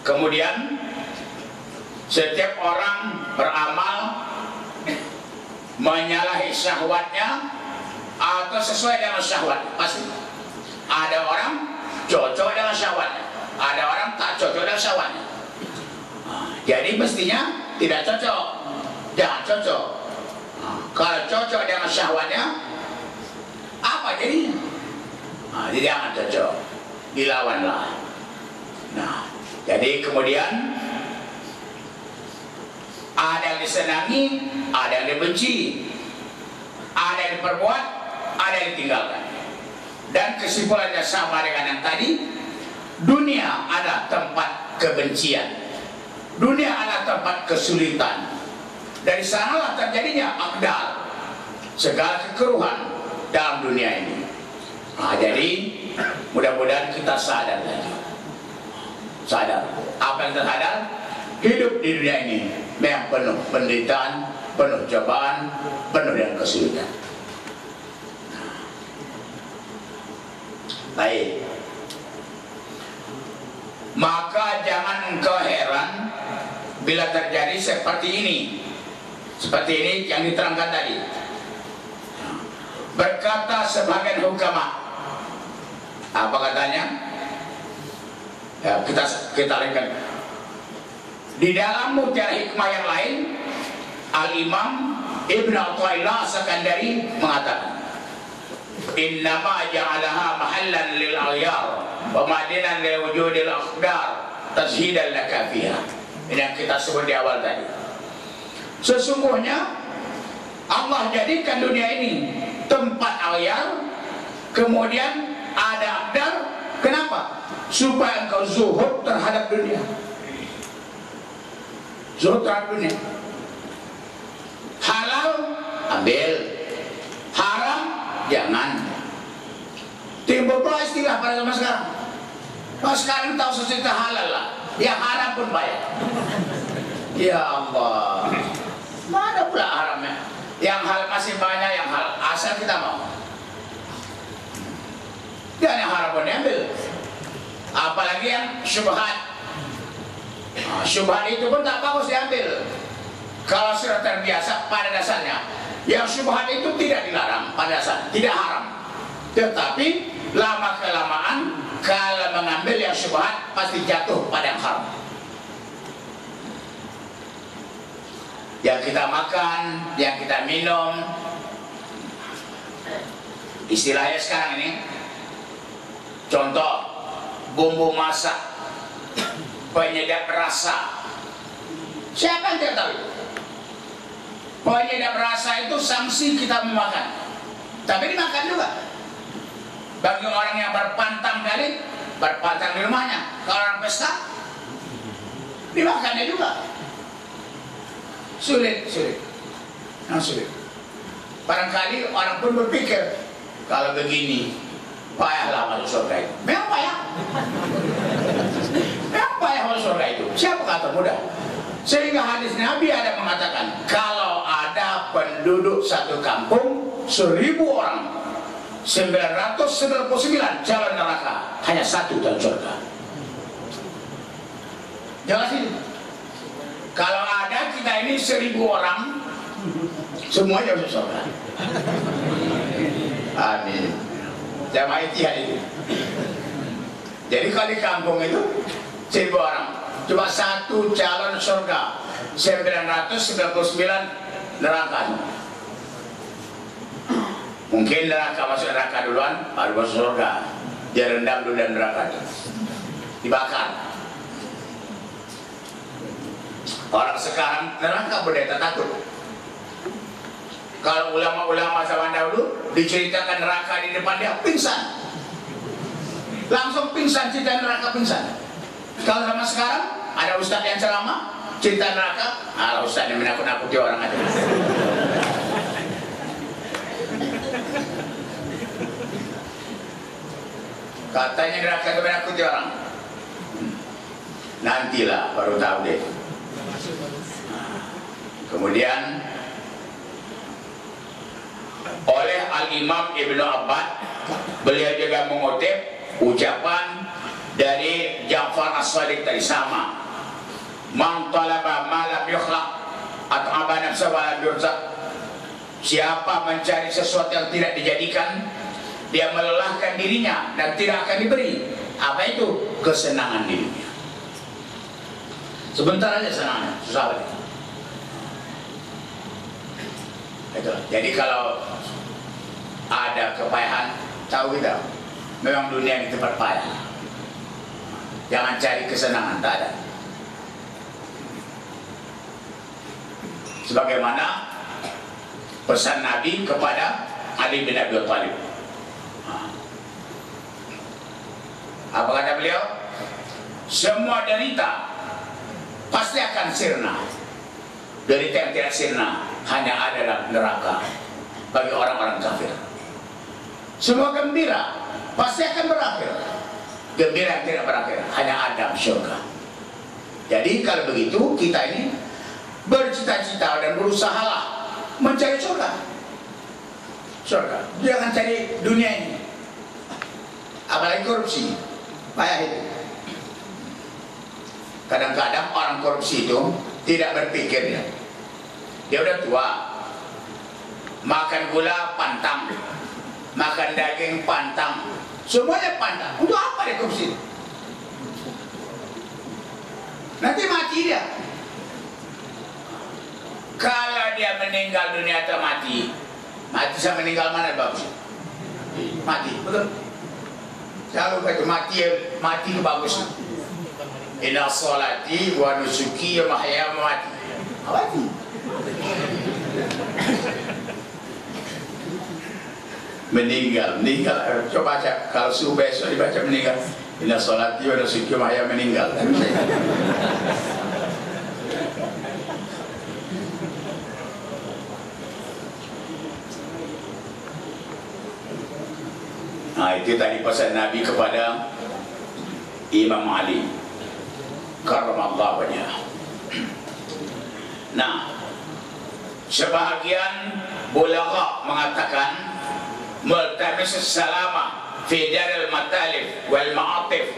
kemudian setiap orang beramal menyalahi syahwatnya atau sesuai dengan syahwat. Pasti ada orang cocok dengan syahwatnya, ada orang tak cocok dengan syahwatnya. Jadi mestinya tidak cocok, jangan cocok. Kalau cocok dengan syahwatnya, apa jadinya? Jadi jangan cocok, dilawanlah. Nah, jadi kemudian ada yang disenangi, ada yang dibenci, ada yang diperbuat, ada yang ditinggalkan. Dan kesimpulannya sama dengan yang tadi. Dunia adalah tempat kebencian, dunia adalah tempat kesulitan. Dari sanalah terjadinya akdal, segala kekeruhan dalam dunia ini. Jadi mudah-mudahan kita sadar lagi. Sadar. Apa yang tersadar? Hidup di dunia ini memang penuh penderitaan, penuh cobaan, penuh dengan kesulitan. Baik. Maka jangan engkau heran bila terjadi seperti ini. Seperti ini yang diterangkan tadi. Berkata sebagian hukama. Apa katanya? Ya, kita lihat. Di dalam Mutiara Hikmah yang lain, Al-Imam Ibn Athaillah As-Sakandari mengatakan, innama ja'alaha mahallan lil aghyar wa madinan li wujudil aqdar tazhidan laka fiha. Ini yang kita sebut di awal tadi. Sesungguhnya Allah jadikan dunia ini tempat aghyar, kemudian ada aqdar. Kenapa? Supaya engkau zuhud terhadap dunia. Zuhud terhadap dunia. Halal ambil, haram jangan. Timbul pula istilah pada zaman sekarang. Kalau sekarang tahu sesuatu halal lah, yang haram pun bayar. Ya Allah, mana pula haramnya? Yang halal masih banyak, yang halal asal kita mau. Dan yang haram pun diambil. Apalagi yang syubhat. Syubhat itu pun tak bagus diambil. Kalau sudah terbiasa pada dasarnya, yang syubhat itu tidak dilarang pada dasarnya, tidak haram. Tetapi lama kelamaan kalau mengambil yang syubhat pasti jatuh pada yang haram. Yang kita makan, yang kita minum, istilahnya sekarang ini, contoh bumbu masak, penyedap rasa. Siapa yang tidak tahu? Penyedap rasa itu sanksi kita memakan, tapi dimakan juga. Bagi orang yang berpantang kali, berpantang di rumahnya. Kalau orang pesta, dimakannya juga. Sulit. Barangkali orang pun berpikir, kalau begini, payahlah masuk surga itu. Memang payah. Memang payah masuk surga itu. Siapa kata mudah? Sehingga hadis Nabi ada mengatakan, kalau ada penduduk satu kampung 1000 orang, 999 calon neraka, hanya satu calon surga. Jelas ini. Kalau ada kita ini 1000 orang, semuanya masuk surga. Amin. Jamaah Ittihad itu. Jadi kalau di kampung itu 1000 orang, cuma satu calon surga, 999 neraka. Mungkin neraka masuk neraka duluan, baru masuk surga. Dia rendam dulu dan neraka itu dibakar. Orang sekarang neraka berdeta takut. Kalau ulama-ulama zaman dahulu diceritakan neraka di depan dia, pingsan. Langsung pingsan, cerita neraka pingsan. Kalau zaman sekarang ada ustadz yang ceramah cerita neraka, ala ustadz yang menakut-nakuti orang aja. Katanya neraka itu menakuti orang. Nantilah baru tahu deh. Kemudian oleh Al-Imam Ibnu Abbad, beliau juga mengutip ucapan dari Ja'far As-Shadiq tadi sama. Man talaba ma lam yukhlaq at'aba nafsahu wa lam yurzaq. Siapa mencari sesuatu yang tidak dijadikan, dia melelahkan dirinya dan tidak akan diberi. Apa itu? Kesenangan dirinya. Sebentar aja senangnya, susah lagi. Itulah. Jadi kalau ada kepayahan, tahu kita memang dunia ini tempat payah. Jangan cari kesenangan, tak ada. Sebagaimana pesan Nabi kepada Ali bin Abi Thalib. Apa kata beliau? Semua derita pasti akan sirna. Derita yang tidak sirna hanya ada dalam neraka bagi orang-orang kafir. Semua gembira pasti akan berakhir. Gembira yang tidak berakhir hanya ada surga. Jadi kalau begitu kita ini bercita-cita dan berusahalah mencari surga. Surga. Jangan cari dunia ini. Apalagi korupsi. Payah itu. Kadang-kadang orang korupsi itu tidak berpikir ya. Dia udah tua, makan gula pantang, makan daging pantang, semuanya pantang. Untuk apa dia korupsi? Nanti mati dia. Kalau dia meninggal dunia atau mati sama meninggal mana bagus? Mati, betul? Jangan lupa itu mati itu bagus. Inna sholati wa nusuki wa mahyaya wa mamati. Mati. Meninggal. Coba baca kalau subuh besok dibaca meninggal. Inna sholati wa nusuki wa mahyaya meninggal. Nah itu tadi pesan Nabi kepada Imam Ali karramallahu wajhahu. Nah, sebahagian bulagha mengatakan multamis salama fi daril matalif wal ma'atif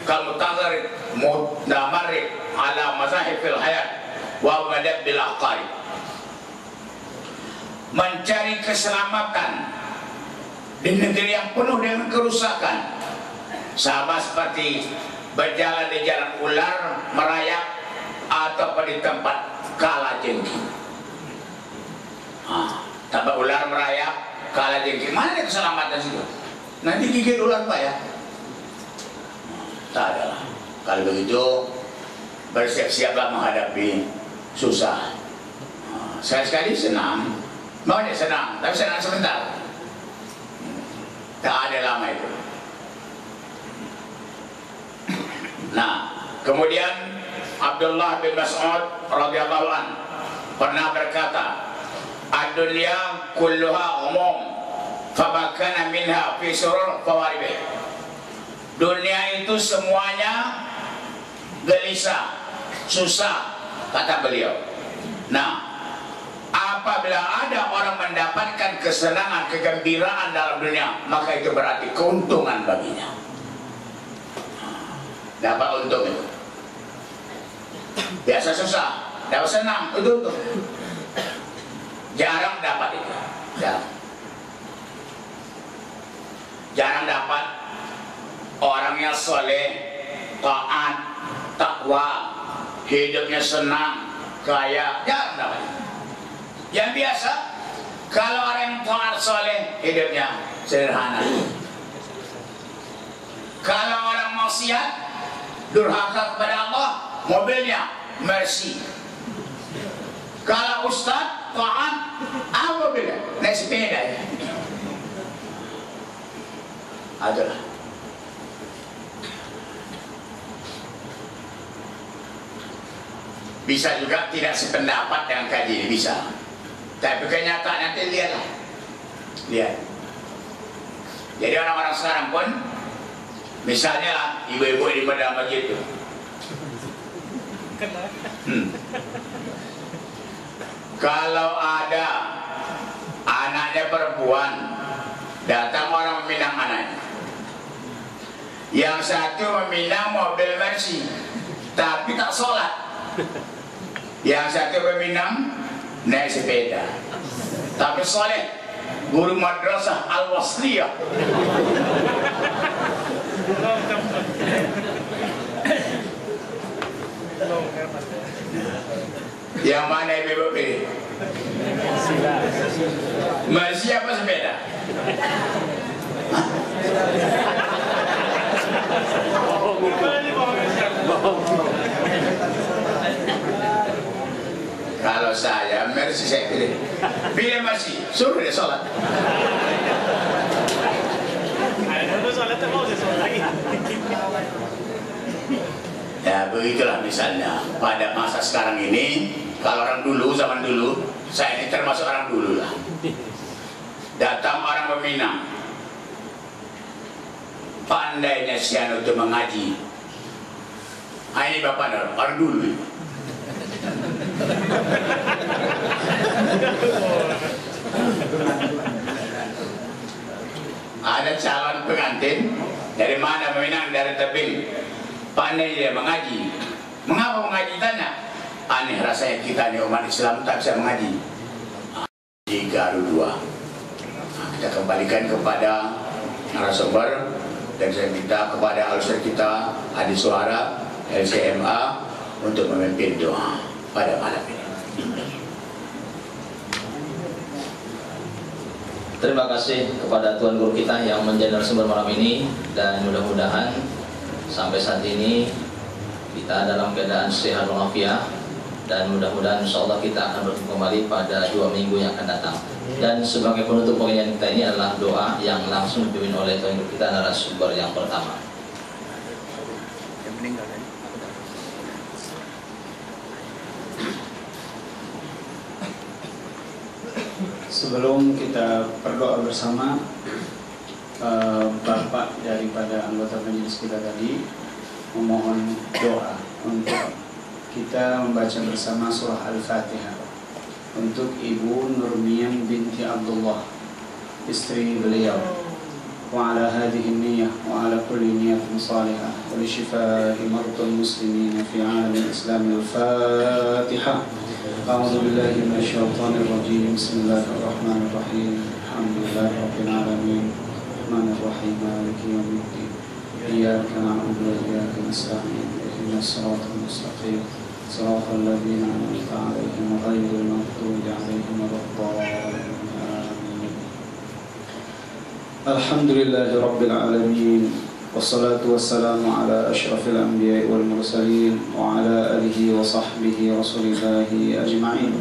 kal mutagharid mudamarrid ala mazahifil hayat wa madabbil aqarib. Mencari keselamatan di negeri yang penuh dengan kerusakan, sama seperti berjalan di jalan ular merayap atau di tempat kalajengking. Tempat ular merayap, kalajengking, mana ada keselamatan situ? Nanti gigit ular pak ya? Tak ada lah. Kalau begitu bersiap-siaplah menghadapi susah. Sekali-sekali senang, maunya senang, tapi senang sebentar. Tak ada lama itu. Nah, kemudian Abdullah bin Mas'ud radhiyallahu anhu pernah berkata, "Ad-dunya kulluha umum, fabakana minha fi surur fawaribih." Dunia itu semuanya gelisah, susah, kata beliau. Nah, apabila ada orang mendapatkan kesenangan, kegembiraan dalam dunia, maka itu berarti keuntungan baginya. Dapat untung itu. Biasa susah, dapat senang, itu untung. Jarang dapat itu. Jarang dapat orang yang soleh, taat, takwa, hidupnya senang, kaya. Jarang dapat. Yang biasa, kalau orang yang taat soleh, hidupnya sederhana. Kalau orang maksiat, durhaka kepada Allah, mobilnya Mercy. Kalau ustaz taat, apa beda? Naik sepeda ya. Adalah. Bisa juga tidak sependapat dengan kaji ini, bisa. Tapi kenyataan nanti lihatlah. Lihat. Jadi orang-orang sekarang pun, misalnya lah, ibu-ibu di pada masjid itu. Kalau ada anaknya perempuan, datang orang meminang anaknya. Yang satu meminang mobil Mercy, tapi tak sholat. Yang satu meminang naik sepeda, tapi soleh, guru madrasah Al-Wasliyah. Yang mana ibu pilih? Mercy apa sepeda? Kalau saya Mercy saya pilih. Pilih Mercy, suruh dia sholat. Ya begitulah misalnya pada masa sekarang ini. Kalau orang dulu, zaman dulu, saya ini termasuk orang dulu lah. Datang orang meminang, pandainya si anu itu mengaji. Ini bapak orang dulu. Ada calon pengantin dari mana meminang, dari tebing. Pandai dia mengaji. Mengapa mengaji? Tanya. Aneh rasanya kita ini umat Islam tak bisa mengaji. 3-2. Kita kembalikan kepada narasumber dan saya minta kepada al-ustaz kita Adi Suara LCMA untuk memimpin doa pada malam ini. Terima kasih kepada Tuan Guru kita yang menjadi narasumber malam ini, dan mudah-mudahan sampai saat ini kita dalam keadaan sehat walafiat, dan mudah-mudahan insyaallah kita akan bertemu kembali pada 2 minggu yang akan datang. Dan sebagai penutup pengajian kita ini adalah doa yang langsung dipimpin oleh Tuan Guru kita narasumber yang pertama. Sebelum kita berdoa bersama, Bapak daripada anggota majelis kita tadi memohon doa untuk kita membaca bersama surah Al-Fatihah untuk Ibu Nurmian binti Abdullah, istri beliau, wa ala hadhihi niyyah wa ala kulli niyatin salihah wa li shifaa'i mardal muslimin fi 'alamil islam. Al-Fatihah. A'udzu billahi minasy syaithanir rajim. Bismillahirrahmanirrahim. Alhamdulillahi rabbil alamin. Rahmanir rahim. Maliki yaumiddin. Iyyaka na'budu wa iyyaka nasta'in. Ihdinas siratal mustaqim. Siratal ladzina an'amta 'alaihim ghairil maghdubi 'alaihim waladdallin. Alhamdulillahi rabbil alamin. Wassalatu wassalamu ala ashrafil anbiya'i wal mursalin wa ala alihi wa sahbihi rasulillahi ajma'in.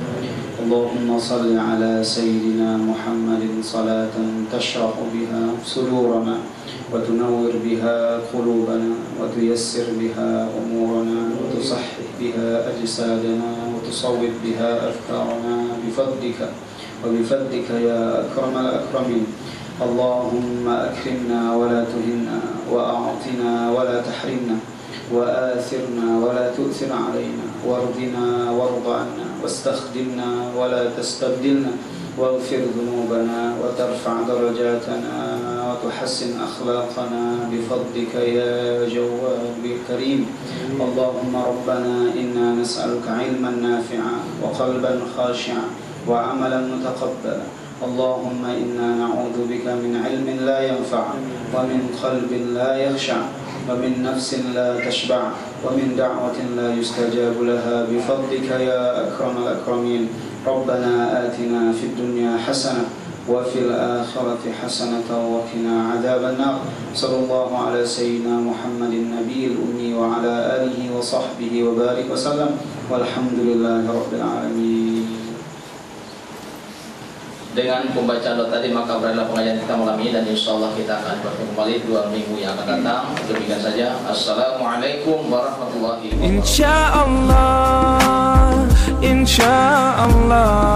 Allahumma salli ala sayyidina Muhammadin salatan tashrahu biha sudurana wa tunawwir biha qulubana wa tuyassir biha umurana wa tusahhih biha ajsadana wa tusawwib biha afkarana bifadlika wa bifadlika ya akramal akramin. Allahumma akrimna wa la tuhinna wa a'tina wa la tahrimna وآثرنا ولا تؤثر علينا وارضنا وارض عنا واستخدمنا ولا تستبدلنا واغفر ذنوبنا وترفع درجاتنا وتحسن أخلاقنا بفضلك يا جواد كريم. اللهم ربنا إنا نسألك علما نافعا وقلبا خاشعا وعملا متقبلا. اللهم إنا نعوذ بك من علم لا ينفع ومن قلب لا يخشع ومن نفس لا تشبع ومن دعوة لا يستجاب لها بفضلك يا أكرم الأكرمين. ربنا آتنا في الدنيا حسنة وفي الآخرة حسنة وقنا عذاب النار. صلى الله على سيدنا محمد النبي الأمي وعلى آله وصحبه وبارك وسلم والحمد لله رب العالمين. Dengan pembacaan doa tadi maka berakhirlah pengajian kita malam ini dan insyaallah kita akan bertemu kembali 2 minggu yang akan datang. Demikian saja. Assalamualaikum warahmatullahi wabarakatuh. Insyaallah, insyaallah.